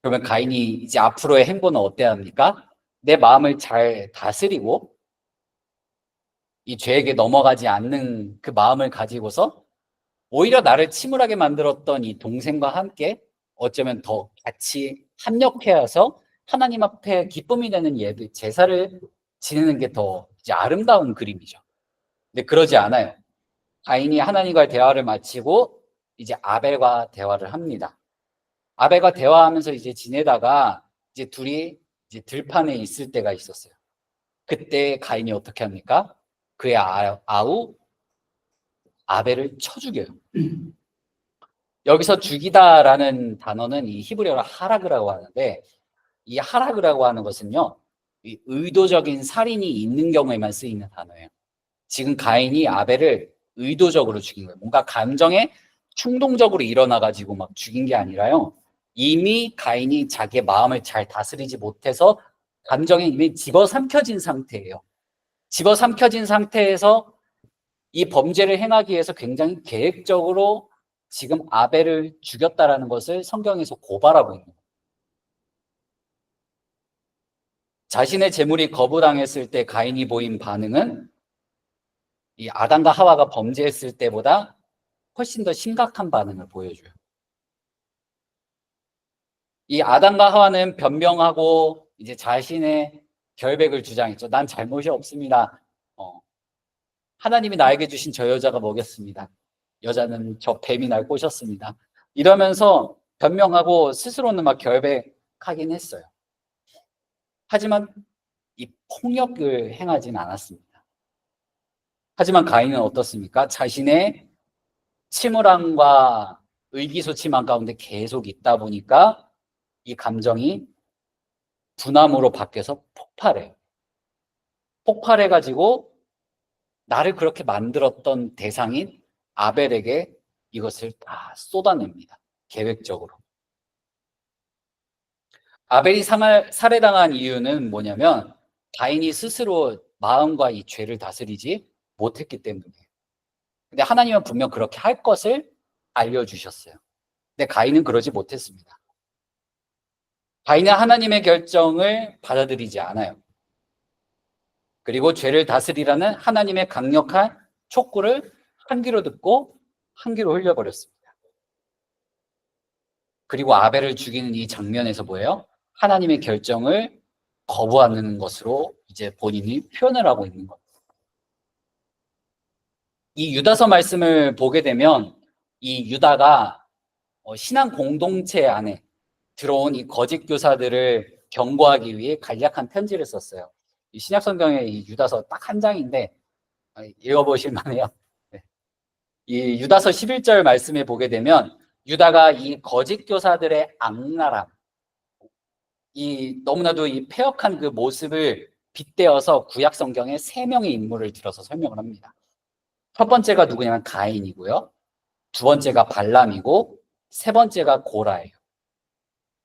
그러면 가인이 이제 앞으로의 행보는 어때야 합니까? 내 마음을 잘 다스리고 이 죄에게 넘어가지 않는 그 마음을 가지고서 오히려 나를 침울하게 만들었던 이 동생과 함께 어쩌면 더 같이 합력해서 하나님 앞에 기쁨이 되는 예배, 제사를 지내는 게 더 이제 아름다운 그림이죠. 근데 그러지 않아요. 가인이 하나님과의 대화를 마치고 이제 아벨과 대화를 합니다. 아벨과 대화하면서 이제 지내다가 이제 둘이 이제 들판에 있을 때가 있었어요. 그때 가인이 어떻게 합니까? 그의 아우 아벨을 쳐 죽여요. 여기서 죽이다라는 단어는 이 히브리어로 하라그라고 하는데, 이 하라그라고 하는 것은요, 이 의도적인 살인이 있는 경우에만 쓰이는 단어예요. 지금 가인이 아벨을 의도적으로 죽인 거예요. 뭔가 감정에 충동적으로 일어나가지고 막 죽인 게 아니라요. 이미 가인이 자기의 마음을 잘 다스리지 못해서 감정에 이미 집어삼켜진 상태예요. 집어삼켜진 상태에서 이 범죄를 행하기 위해서 굉장히 계획적으로 지금 아벨을 죽였다라는 것을 성경에서 고발하고 있는 거예요. 자신의 재물이 거부당했을 때 가인이 보인 반응은 이 아담과 하와가 범죄했을 때보다 훨씬 더 심각한 반응을 보여줘요. 이 아담과 하와는 변명하고 이제 자신의 결백을 주장했죠. 난 잘못이 없습니다. 하나님이 나에게 주신 저 여자가 먹였습니다. 여자는 저 뱀이 날 꼬셨습니다. 이러면서 변명하고 스스로는 막 결백하긴 했어요. 하지만 이 폭력을 행하진 않았습니다. 하지만 가인은 어떻습니까? 자신의 침울함과 의기소침함 가운데 계속 있다 보니까 이 감정이 분함으로 바뀌어서 폭발해요. 폭발해가지고 나를 그렇게 만들었던 대상인 아벨에게 이것을 다 쏟아냅니다. 계획적으로. 아벨이 살해당한 이유는 뭐냐면 가인이 스스로 마음과 이 죄를 다스리지 못했기 때문이에요. 근데 하나님은 분명 그렇게 할 것을 알려주셨어요. 근데 가인은 그러지 못했습니다. 가인은 하나님의 결정을 받아들이지 않아요. 그리고 죄를 다스리라는 하나님의 강력한 촉구를 한 귀로 듣고 한 귀로 흘려버렸습니다. 그리고 아벨을 죽이는 이 장면에서 뭐예요? 하나님의 결정을 거부하는 것으로 이제 본인이 표현을 하고 있는 겁니다. 이 유다서 말씀을 보게 되면 이 유다가 신앙 공동체 안에 들어온 이 거짓 교사들을 경고하기 위해 간략한 편지를 썼어요. 이 신약 성경에 이 유다서 딱 한 장인데 읽어보실 만해요. 네. 이 유다서 11절 말씀에 보게 되면 유다가 이 거짓 교사들의 악랄함, 이 너무나도 이 패역한 그 모습을 빗대어서 구약 성경에 3명의 인물을 들어서 설명을 합니다. 첫 번째가 누구냐면 가인이고요. 두 번째가 발람이고 세 번째가 고라예요.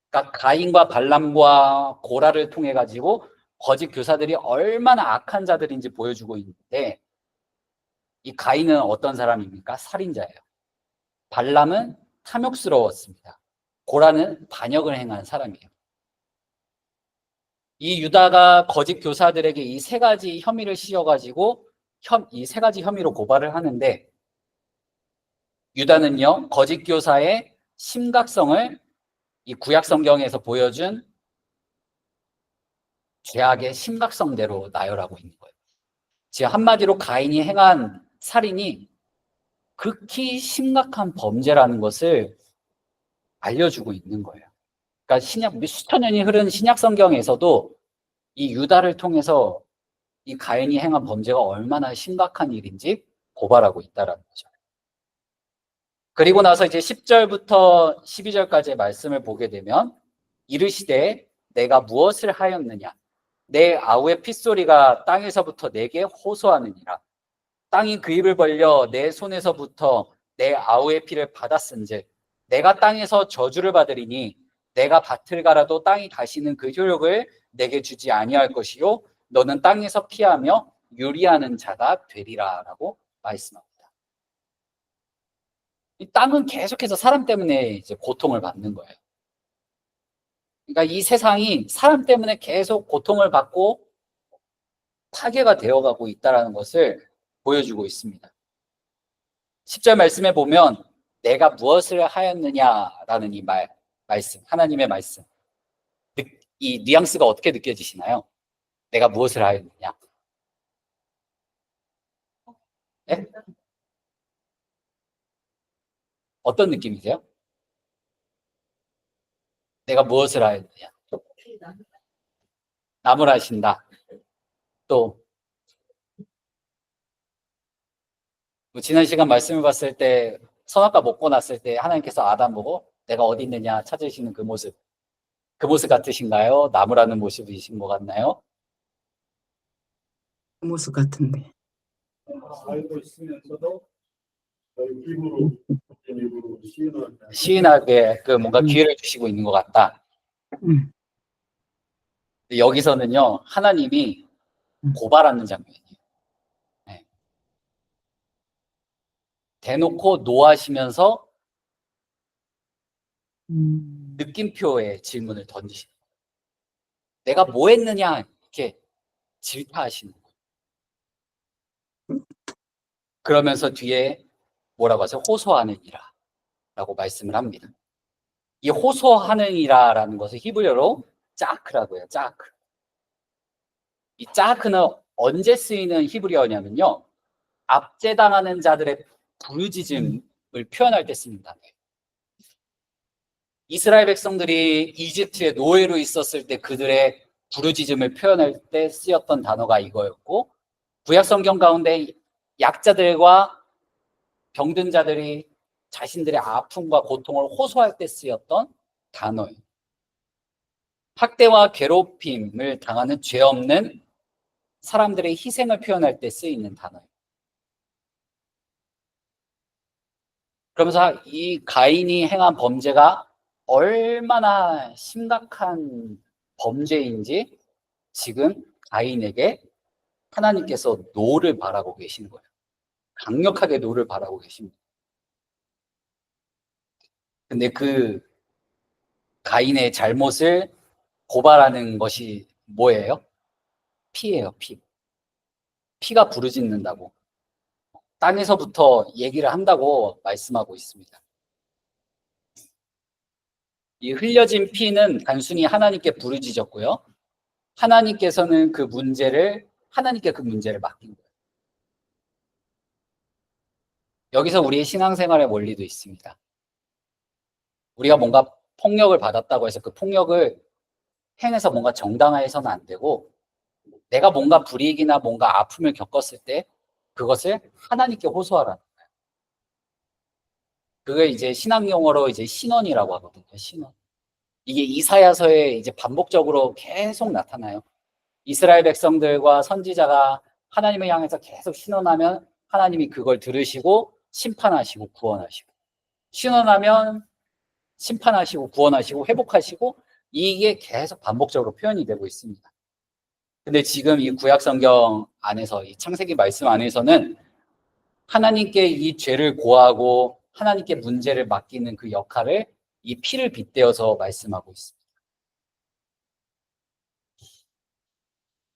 그러니까 가인과 발람과 고라를 통해 가지고 거짓 교사들이 얼마나 악한 자들인지 보여주고 있는데, 이 가인은 어떤 사람입니까? 살인자예요. 발람은 탐욕스러웠습니다. 고라는 반역을 행한 사람이에요. 이 유다가 거짓 교사들에게 이 3가지 혐의를 씌워가지고 이 3가지 혐의로 고발을 하는데, 유다는요 거짓 교사의 심각성을 이 구약 성경에서 보여준 죄악의 심각성대로 나열하고 있는 거예요. 즉 한마디로 가인이 행한 살인이 극히 심각한 범죄라는 것을 알려주고 있는 거예요. 그러니까 수천 년이 흐른 신약 성경에서도 이 유다를 통해서 이 가인이 행한 범죄가 얼마나 심각한 일인지 고발하고 있다라는 거죠. 그리고 나서 이제 10절부터 12절까지의 말씀을 보게 되면 이르시되 내가 무엇을 하였느냐, 내 아우의 핏소리가 땅에서부터 내게 호소하느니라. 땅이 그 입을 벌려 내 손에서부터 내 아우의 피를 받았은즉 내가 땅에서 저주를 받으리니 내가 밭을 갈아도 땅이 다시는 그 효력을 내게 주지 아니할 것이요 너는 땅에서 피하며 유리하는 자가 되리라 라고 말씀합니다. 이 땅은 계속해서 사람 때문에 이제 고통을 받는 거예요. 그러니까 이 세상이 사람 때문에 계속 고통을 받고 파괴가 되어가고 있다는 것을 보여주고 있습니다. 10절 말씀에 보면 내가 무엇을 하였느냐라는 이 말씀, 하나님의 말씀, 이 뉘앙스가 어떻게 느껴지시나요? 내가 무엇을 하였느냐? 네? 어떤 느낌이세요? 내가 무엇을 하였느냐? 나무라신다. 또 뭐 지난 시간 말씀을 봤을 때 선악과 먹고 났을 때 하나님께서 아담 보고 내가 어디 있느냐 찾으시는 그 모습 같으신가요? 나무라는 모습이신 것 같나요? 그 모습 같은데. 알고 있으면서도 입으로 시인하게 그 뭔가 기회를 주시고 있는 것 같다. 음. 여기서는요 하나님이 고발하는 장면이에요. 네. 대놓고 노하시면서 느낌표의 질문을 던지시는 거예요. 내가 뭐 했느냐 이렇게 질타하시는 거예요. 그러면서 뒤에 뭐라고 하죠? 호소하느니라 라고 말씀을 합니다. 이 호소하느니라라는 것을 히브리어로 짜크라고 해요. 짜크. 이 짜크는 언제 쓰이는 히브리어냐면요 압제당하는 자들의 부르짖음을 표현할 때 씁니다. 이스라엘 백성들이 이집트의 노예로 있었을 때 그들의 부르짖음을 표현할 때 쓰였던 단어가 이거였고, 구약 성경 가운데 약자들과 병든 자들이 자신들의 아픔과 고통을 호소할 때 쓰였던 단어예요. 학대와 괴롭힘을 당하는 죄 없는 사람들의 희생을 표현할 때 쓰이는 단어예요. 그러면서 이 가인이 행한 범죄가 얼마나 심각한 범죄인지 지금 가인에게 하나님께서 노를 바라고 계시는 거예요. 강력하게 노를 바라고 계십니다. 근데 그 가인의 잘못을 고발하는 것이 뭐예요? 피예요, 피. 피가 부르짖는다고. 땅에서부터 얘기를 한다고 말씀하고 있습니다. 이 흘려진 피는 단순히 하나님께 부르짖었고요. 하나님께서는 하나님께 그 문제를 맡긴 거예요. 여기서 우리의 신앙생활의 원리도 있습니다. 우리가 뭔가 폭력을 받았다고 해서 그 폭력을 행해서 뭔가 정당화해서는 안 되고, 내가 뭔가 불이익이나 뭔가 아픔을 겪었을 때 그것을 하나님께 호소하라는 거예요. 그게 이제 신앙 용어로 이제 신원이라고 하거든요. 신원. 이게 이사야서에 이제 반복적으로 계속 나타나요. 이스라엘 백성들과 선지자가 하나님을 향해서 계속 신원하면 하나님이 그걸 들으시고 심판하시고 구원하시고, 신원하면 심판하시고 구원하시고 회복하시고, 이게 계속 반복적으로 표현이 되고 있습니다. 근데 지금 이 구약 성경 안에서, 이 창세기 말씀 안에서는 하나님께 이 죄를 고하고 하나님께 문제를 맡기는 그 역할을 이 피를 빗대어서 말씀하고 있습니다.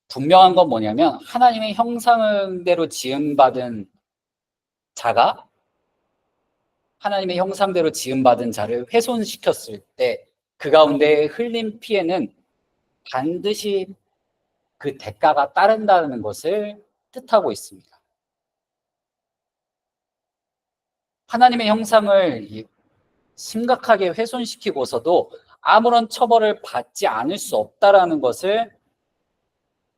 분명한 건 뭐냐면 하나님의 형상대로 지음받은 자가 하나님의 형상대로 지음받은 자를 훼손시켰을 때 그 가운데 흘린 피에는 반드시 그 대가가 따른다는 것을 뜻하고 있습니다. 하나님의 형상을 심각하게 훼손시키고서도 아무런 처벌을 받지 않을 수 없다라는 것을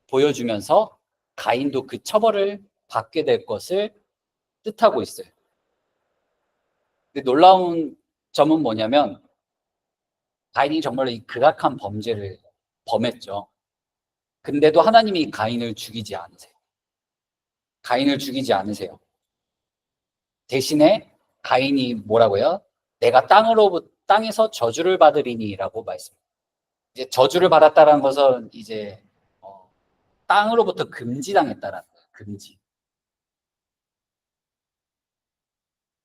보여주면서 가인도 그 처벌을 받게 될 것을 뜻하고 있어요. 근데 놀라운 점은 뭐냐면 가인이 정말로 이 극악한 범죄를 범했죠. 근데도 하나님이 가인을 죽이지 않으세요. 가인을 죽이지 않으세요. 대신에 가인이 뭐라고요? 내가 땅에서 저주를 받으리니라고 말씀해요. 이제 저주를 받았다는 것은 이제 땅으로부터 금지당했다라는 거예요. 금지.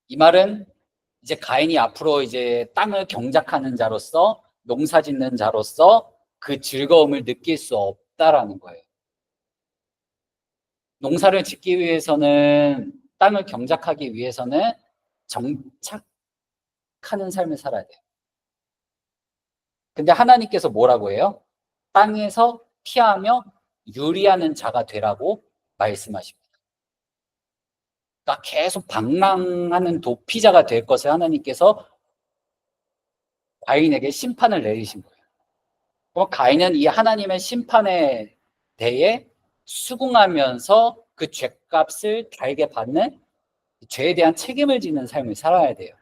이 말은 이제 가인이 앞으로 이제 땅을 경작하는 자로서, 농사짓는 자로서 그 즐거움을 느낄 수 없다라는 거예요. 농사를 짓기 위해서는, 땅을 경작하기 위해서는 정착하는 삶을 살아야 돼요. 근데 하나님께서 뭐라고 해요? 땅에서 피하며 유리하는 자가 되라고 말씀하십니다. 그러니까 계속 방랑하는 도피자가 될 것을 하나님께서 가인에게 심판을 내리신 거예요. 그럼 가인은 이 하나님의 심판에 대해 수긍하면서 그 죄값을 달게 받는 죄에 대한 책임을 지는 삶을 살아야 돼요.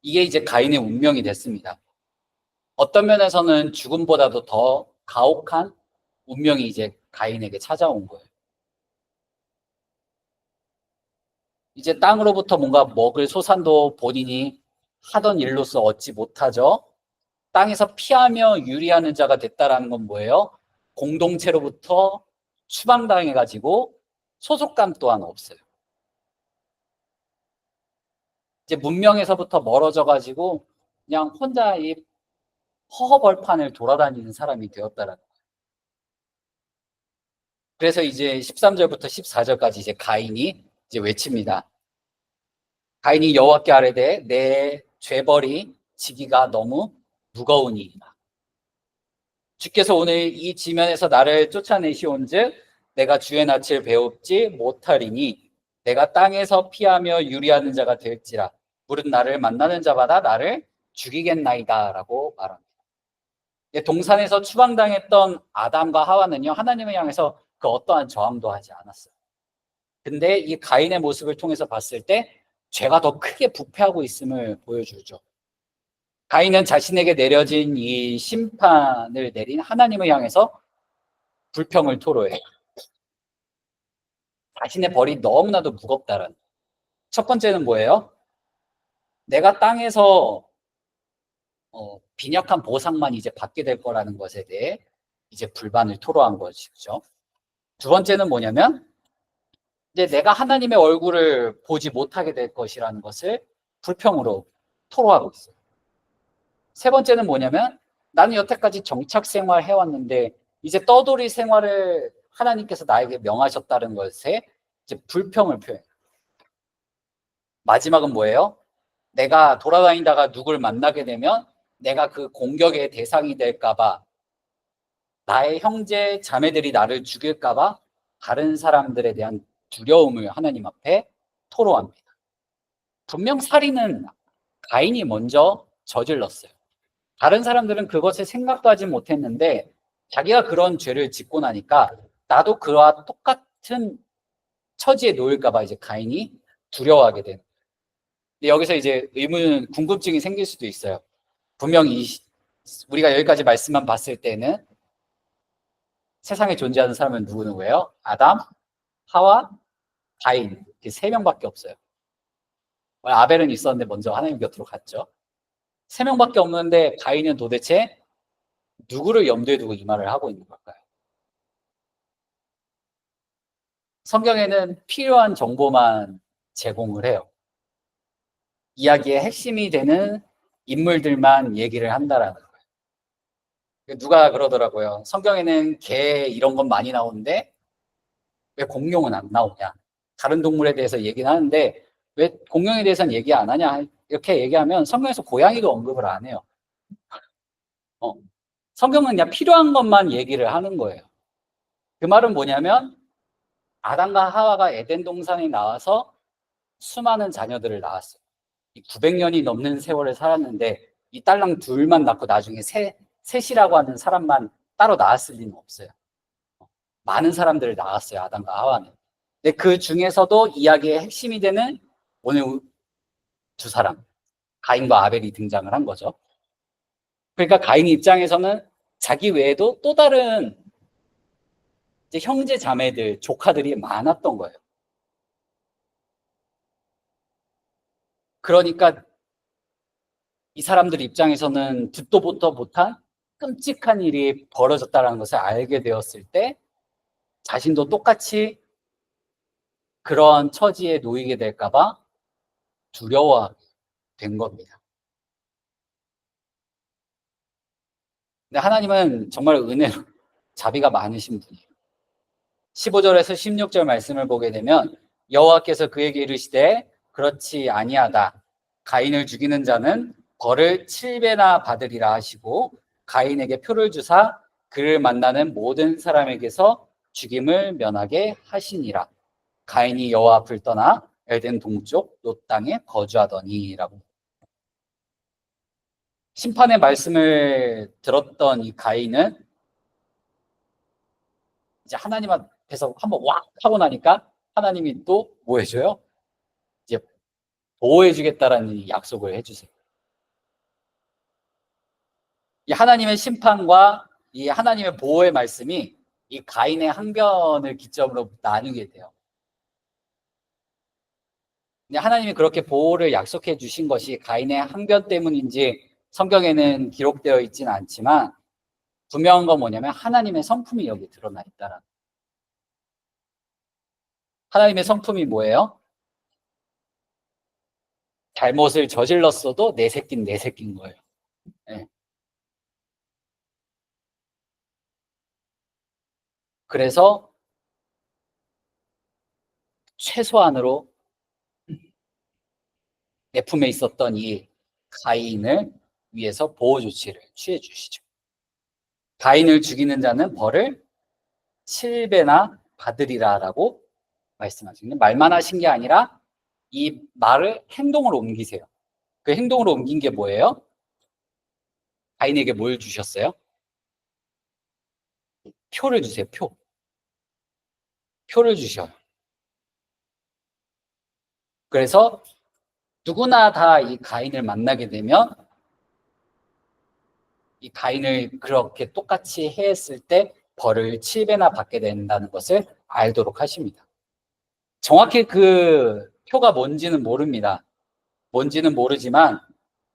이게 이제 가인의 운명이 됐습니다. 어떤 면에서는 죽음보다도 더 가혹한 운명이 이제 가인에게 찾아온 거예요. 이제 땅으로부터 뭔가 먹을 소산도 본인이 하던 일로서 얻지 못하죠. 땅에서 피하며 유리하는 자가 됐다라는 건 뭐예요? 공동체로부터 추방당해가지고 소속감 또한 없어요. 이제 문명에서부터 멀어져가지고 그냥 혼자 이 허허벌판을 돌아다니는 사람이 되었다라는 거예요. 그래서 이제 13절부터 14절까지 이제 가인이 이제 외칩니다. 가인이 여호와께 아뢰되 내 죄벌이 지기가 너무 무거우니이다. 주께서 오늘 이 지면에서 나를 쫓아내시온즉 내가 주의 낯을 배웁지 못하리니 내가 땅에서 피하며 유리하는 자가 될지라 물은 나를 만나는 자마다 나를 죽이겠나이다 라고 말합니다. 동산에서 추방당했던 아담과 하와는요, 하나님을 향해서 그 어떠한 저항도 하지 않았어요. 근데 이 가인의 모습을 통해서 봤을 때 죄가 더 크게 부패하고 있음을 보여주죠. 가인은 자신에게 내려진 이 심판을 내린 하나님을 향해서 불평을 토로해요. 자신의 벌이 너무나도 무겁다는. 첫 번째는 뭐예요? 내가 땅에서 빈약한 보상만 이제 받게 될 거라는 것에 대해 이제 불만을 토로한 것이죠. 두 번째는 뭐냐면 이제 내가 하나님의 얼굴을 보지 못하게 될 것이라는 것을 불평으로 토로하고 있어요. 세 번째는 뭐냐면 나는 여태까지 정착 생활 해왔는데 이제 떠돌이 생활을 하나님께서 나에게 명하셨다는 것에 이제 불평을 표해요. 마지막은 뭐예요? 내가 돌아다니다가 누굴 만나게 되면 내가 그 공격의 대상이 될까봐, 나의 형제 자매들이 나를 죽일까봐 다른 사람들에 대한 두려움을 하나님 앞에 토로합니다. 분명 살인은 가인이 먼저 저질렀어요. 다른 사람들은 그것을 생각도 하지 못했는데 자기가 그런 죄를 짓고 나니까 나도 그와 똑같은 처지에 놓일까봐 이제 가인이 두려워하게 되는. 근데 여기서 이제 궁금증이 생길 수도 있어요. 분명히 우리가 여기까지 말씀만 봤을 때는 세상에 존재하는 사람은 누구예요? 아담, 하와, 가인, 이렇게 세 명밖에 없어요. 아벨은 있었는데 먼저 하나님 곁으로 갔죠. 세 명밖에 없는데 가인은 도대체 누구를 염두에 두고 이 말을 하고 있는 걸까요? 성경에는 필요한 정보만 제공을 해요. 이야기의 핵심이 되는 인물들만 얘기를 한다라는 거예요. 누가 그러더라고요. 성경에는 개 이런 건 많이 나오는데 왜 공룡은 안 나오냐? 다른 동물에 대해서 얘기는 하는데 왜 공룡에 대해서는 얘기 안 하냐? 이렇게 얘기하면 성경에서 고양이도 언급을 안 해요. 성경은 그냥 필요한 것만 얘기를 하는 거예요. 그 말은 뭐냐면 아담과 하와가 에덴 동산에 나와서 수많은 자녀들을 낳았어요. 900년이 넘는 세월을 살았는데 이 딸랑 둘만 낳고 나중에 셋이라고 하는 사람만 따로 낳았을 리는 없어요. 많은 사람들을 낳았어요, 아담과 하와는. 근데 그 중에서도 이야기의 핵심이 되는 오늘 두 사람, 가인과 아벨이 등장을 한 거죠. 그러니까 가인 입장에서는 자기 외에도 또 다른 이제 형제 자매들, 조카들이 많았던 거예요. 그러니까 이 사람들 입장에서는 듣도 보도 못한 끔찍한 일이 벌어졌다는 것을 알게 되었을 때 자신도 똑같이 그런 처지에 놓이게 될까봐 두려워된 겁니다. 근데 하나님은 정말 은혜로 자비가 많으신 분이에요. 15절에서 16절 말씀을 보게 되면 여호와께서 그에게 이르시되 그렇지 아니하다. 가인을 죽이는 자는 벌을 7배나 받으리라 하시고 가인에게 표를 주사 그를 만나는 모든 사람에게서 죽임을 면하게 하시니라. 가인이 여호와 앞을 떠나 에덴 동쪽 롯 땅에 거주하더니라고. 심판의 말씀을 들었던 이 가인은 이제 하나님 앞에서 한번 왁 하고 나니까 하나님이 또 뭐 해줘요? 이제 보호해주겠다라는 약속을 해주세요. 이 하나님의 심판과 이 하나님의 보호의 말씀이 이 가인의 항변을 기점으로 나누게 돼요. 근데 하나님이 그렇게 보호를 약속해 주신 것이 가인의 항변 때문인지 성경에는 기록되어 있지는 않지만 분명한 건 뭐냐면 하나님의 성품이 여기 드러나 있다라는. 하나님의 성품이 뭐예요? 잘못을 저질렀어도 내 새끼는 내 새끼인 거예요. 네. 그래서 최소한으로 내 품에 있었던 이 가인을 위해서 보호 조치를 취해 주시죠. 가인을 죽이는 자는 벌을 7배나 받으리라라고 말씀하시는, 말만 하신 게 아니라 이 말을 행동으로 옮기세요. 그 행동으로 옮긴 게 뭐예요? 가인에게 뭘 주셨어요? 표를 주세요. 표를 주셔요. 그래서 누구나 다 이 가인을 만나게 되면 이 가인을 그렇게 똑같이 해했을 때 벌을 7배나 받게 된다는 것을 알도록 하십니다. 정확히 그 표가 뭔지는 모릅니다. 뭔지는 모르지만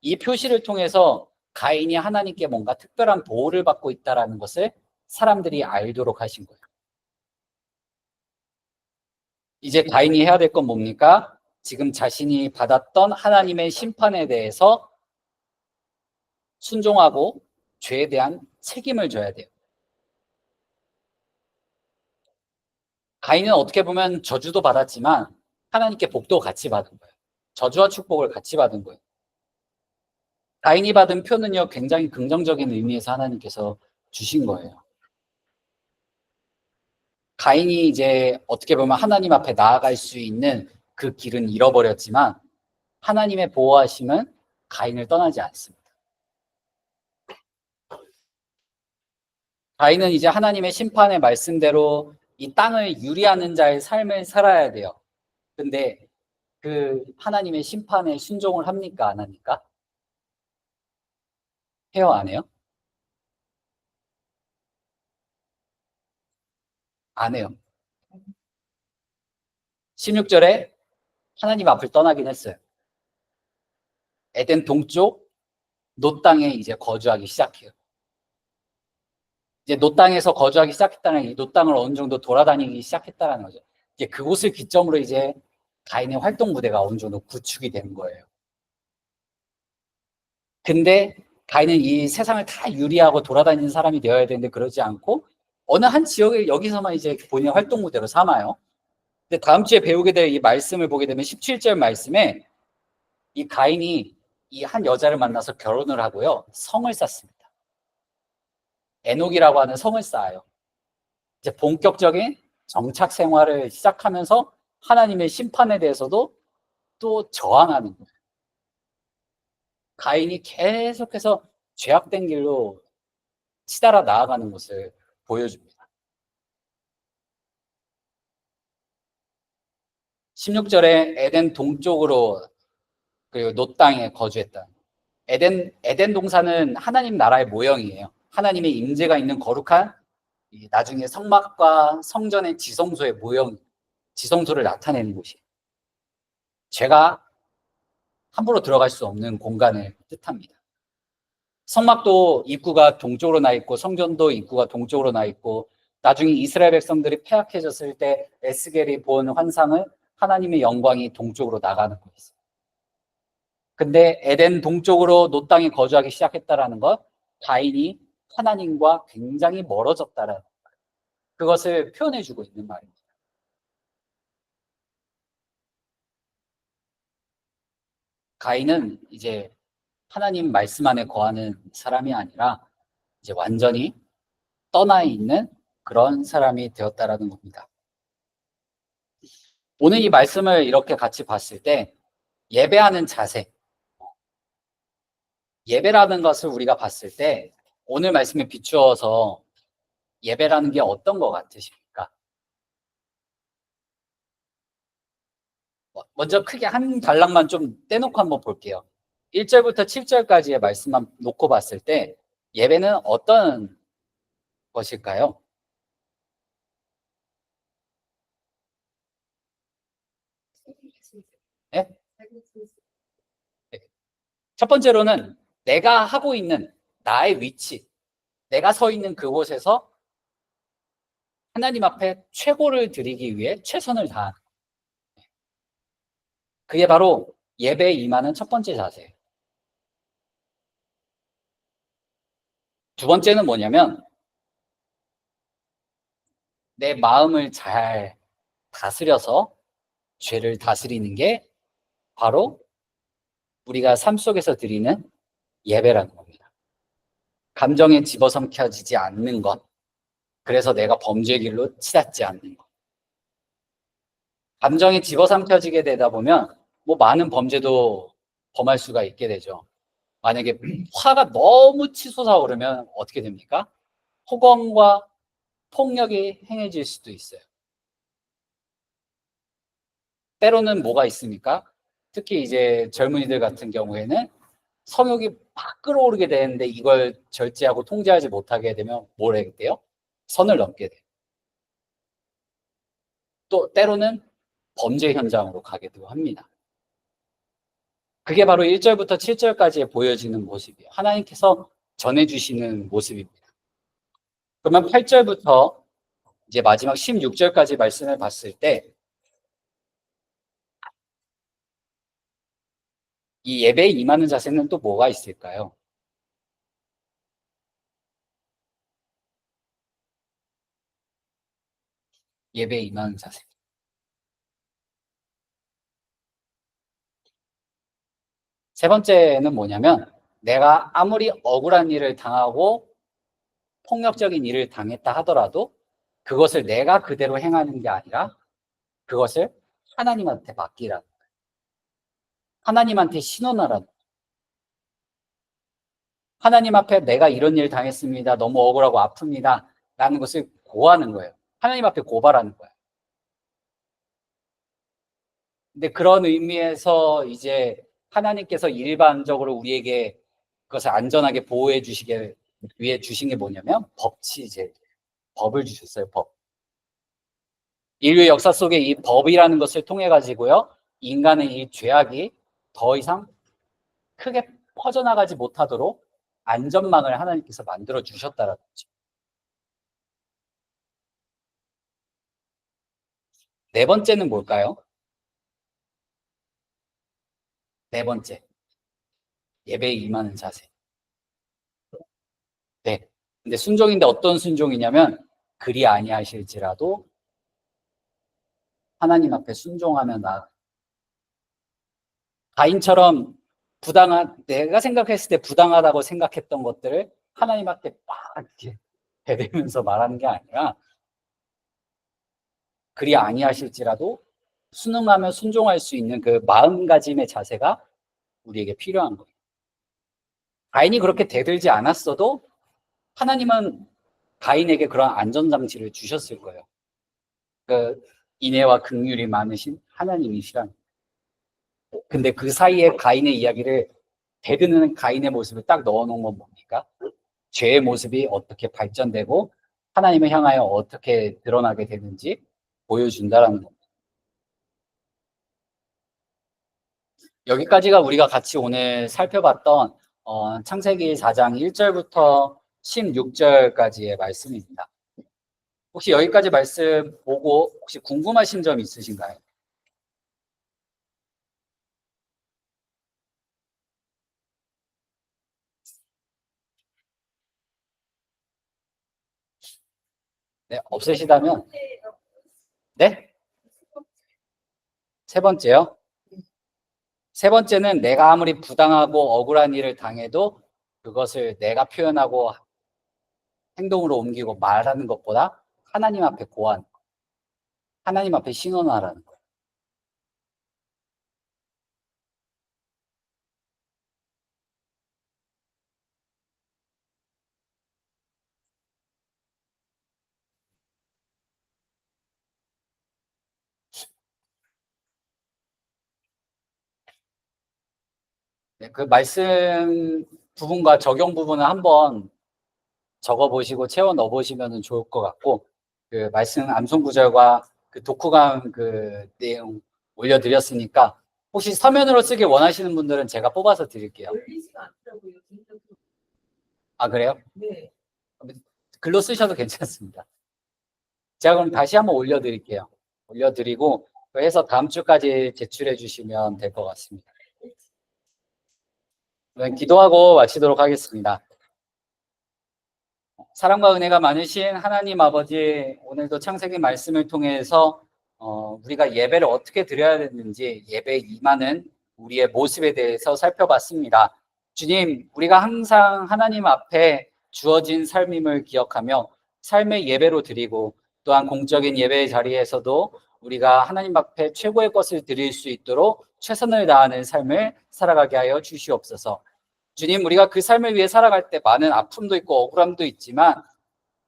이 표시를 통해서 가인이 하나님께 뭔가 특별한 보호를 받고 있다는 것을 사람들이 알도록 하신 거예요. 이제 가인이 해야 될 건 뭡니까? 지금 자신이 받았던 하나님의 심판에 대해서 순종하고 죄에 대한 책임을 져야 돼요. 가인은 어떻게 보면 저주도 받았지만 하나님께 복도 같이 받은 거예요. 저주와 축복을 같이 받은 거예요. 가인이 받은 표는요, 굉장히 긍정적인 의미에서 하나님께서 주신 거예요. 가인이 이제 어떻게 보면 하나님 앞에 나아갈 수 있는 그 길은 잃어버렸지만 하나님의 보호하심은 가인을 떠나지 않습니다. 가인은 이제 하나님의 심판의 말씀대로 이 땅을 유리하는 자의 삶을 살아야 돼요. 근데 그 하나님의 심판에 순종을 합니까? 안 합니까? 해요? 안 해요? 안 해요. 16절에 하나님 앞을 떠나긴 했어요. 에덴 동쪽 노 땅에 이제 거주하기 시작해요. 이제 노 땅에서 거주하기 시작했다는 게 노 땅을 어느 정도 돌아다니기 시작했다는 거죠. 이제 그곳을 기점으로 이제 가인의 활동 무대가 어느 정도 구축이 되는 거예요. 근데 가인은 이 세상을 다 유리하고 돌아다니는 사람이 되어야 되는데 그러지 않고 어느 한 지역에 여기서만 이제 본인의 활동 무대로 삼아요. 근데 다음 주에 배우게 될 이 말씀을 보게 되면 17절 말씀에 이 가인이 이 한 여자를 만나서 결혼을 하고요. 성을 쌓습니다. 에녹이라고 하는 성을 쌓아요. 이제 본격적인 정착 생활을 시작하면서 하나님의 심판에 대해서도 또 저항하는 거예요. 가인이 계속해서 죄악된 길로 치달아 나아가는 것을 보여줍니다. 16절에 에덴 동쪽으로 그리고 노 땅에 거주했다. 에덴 동산은 하나님 나라의 모형이에요. 하나님의 임재가 있는 거룩한 나중에 성막과 성전의 지성소의 모형, 지성소를 나타내는 곳이에요. 죄가 함부로 들어갈 수 없는 공간을 뜻합니다. 성막도 입구가 동쪽으로 나 있고 성전도 입구가 동쪽으로 나 있고 나중에 이스라엘 백성들이 패약해졌을 때 에스겔이 본 환상은 하나님의 영광이 동쪽으로 나가는 거였어요. 근데 에덴 동쪽으로 노 땅에 거주하기 시작했다라는 것, 가인이 하나님과 굉장히 멀어졌다라는 것, 그것을 표현해주고 있는 말입니다. 가인은 이제 하나님 말씀 안에 거하는 사람이 아니라 이제 완전히 떠나 있는 그런 사람이 되었다라는 겁니다. 오늘 이 말씀을 이렇게 같이 봤을 때 예배하는 자세, 예배라는 것을 우리가 봤을 때 오늘 말씀에 비추어서 예배라는 게 어떤 것 같으십니까? 먼저 크게 한 단락만 좀 떼놓고 한번 볼게요. 1절부터 7절까지의 말씀만 놓고 봤을 때 예배는 어떤 것일까요? 네? 첫 번째로는 내가 하고 있는 나의 위치, 내가 서 있는 그곳에서 하나님 앞에 최고를 드리기 위해 최선을 다하는, 그게 바로 예배에 임하는 첫 번째 자세예요. 두 번째는 뭐냐면 내 마음을 잘 다스려서 죄를 다스리는 게 바로 우리가 삶 속에서 드리는 예배라는 겁니다. 감정에 집어삼켜지지 않는 것, 그래서 내가 범죄의 길로 치닫지 않는 것. 감정에 집어삼켜지게 되다 보면 뭐 많은 범죄도 범할 수가 있게 되죠. 만약에 화가 너무 치솟아 오르면 어떻게 됩니까? 폭언과 폭력이 행해질 수도 있어요. 때로는 뭐가 있습니까? 특히 이제 젊은이들 같은 경우에는 성욕이 막 끌어오르게 되는데 이걸 절제하고 통제하지 못하게 되면 뭘 하게 돼요? 선을 넘게 돼요. 또 때로는 범죄 현장으로 가기도 합니다. 그게 바로 1절부터 7절까지 보여지는 모습이에요. 하나님께서 전해주시는 모습입니다. 그러면 8절부터 이제 마지막 16절까지 말씀을 봤을 때 이 예배에 임하는 자세는 또 뭐가 있을까요? 예배에 임하는 자세. 세 번째는 뭐냐면 내가 아무리 억울한 일을 당하고 폭력적인 일을 당했다 하더라도 그것을 내가 그대로 행하는 게 아니라 그것을 하나님한테 맡기라는 거예요. 하나님한테 신원하라는 거예요. 하나님 앞에 내가 이런 일 당했습니다. 너무 억울하고 아픕니다. 라는 것을 고하는 거예요. 하나님 앞에 고발하는 거예요. 근데 그런 의미에서 이제 하나님께서 일반적으로 우리에게 그것을 안전하게 보호해 주시게 위해 주신 게 뭐냐면 법치제, 법을 주셨어요. 법. 인류 역사 속에 이 법이라는 것을 통해 가지고요, 인간의 이 죄악이 더 이상 크게 퍼져나가지 못하도록 안전망을 하나님께서 만들어 주셨다라는 거죠. 네 번째는 뭘까요? 네 번째, 예배에 임하는 자세. 네. 근데 순종인데 어떤 순종이냐면 그리 아니하실지라도 하나님 앞에 순종하며 나 가인처럼 내가 생각했을 때 부당하다고 생각했던 것들을 하나님 앞에 막 이렇게 대들면서 말하는 게 아니라 그리 아니하실지라도 순응하며 순종할 수 있는 그 마음가짐의 자세가 우리에게 필요한 거예요. 가인이 그렇게 대들지 않았어도 하나님은 가인에게 그런 안전장치를 주셨을 거예요. 그 인애와 긍휼이 많으신 하나님이시란. 근데 그 사이에 가인의 이야기를 대드는 가인의 모습을 딱 넣어놓은 건 뭡니까? 죄의 모습이 어떻게 발전되고 하나님을 향하여 어떻게 드러나게 되는지 보여준다라는 겁니다. 여기까지가 우리가 같이 오늘 살펴봤던 창세기 4장 1절부터 16절까지의 말씀입니다. 혹시 여기까지 말씀 보고 혹시 궁금하신 점 있으신가요? 네, 없으시다면 네? 세 번째요. 세 번째는 내가 아무리 부당하고 억울한 일을 당해도 그것을 내가 표현하고 행동으로 옮기고 말하는 것보다 하나님 앞에 고한, 하나님 앞에 신원하라는 거예요. 네, 그 말씀 부분과 적용 부분을 한번 적어 보시고 채워 넣어 보시면 좋을 것 같고, 그 말씀 암송 구절과 그 독후감 그 내용 올려드렸으니까 혹시 서면으로 쓰길 원하시는 분들은 제가 뽑아서 드릴게요. 열리지가 않더라고요. 아, 그래요? 네. 글로 쓰셔도 괜찮습니다. 제가 그럼 다시 한번 올려드릴게요. 올려드리고 해서 다음 주까지 제출해 주시면 될 것 같습니다. 그럼 기도하고 마치도록 하겠습니다. 사랑과 은혜가 많으신 하나님 아버지, 오늘도 창세기 말씀을 통해서 우리가 예배를 어떻게 드려야 되는지, 예배에 임하는 우리의 모습에 대해서 살펴봤습니다. 주님, 우리가 항상 하나님 앞에 주어진 삶임을 기억하며 삶의 예배로 드리고, 또한 공적인 예배의 자리에서도 우리가 하나님 앞에 최고의 것을 드릴 수 있도록 최선을 다하는 삶을 살아가게 하여 주시옵소서. 주님, 우리가 그 삶을 위해 살아갈 때 많은 아픔도 있고 억울함도 있지만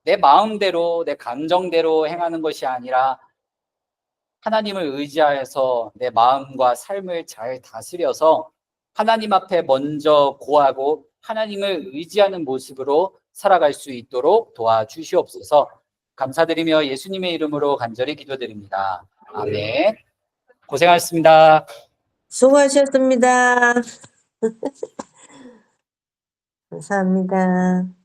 내 마음대로, 내 감정대로 행하는 것이 아니라 하나님을 의지하여서 내 마음과 삶을 잘 다스려서 하나님 앞에 먼저 고하고 하나님을 의지하는 모습으로 살아갈 수 있도록 도와주시옵소서. 감사드리며 예수님의 이름으로 간절히 기도드립니다. 아멘. 고생하셨습니다. 수고하셨습니다. 감사합니다.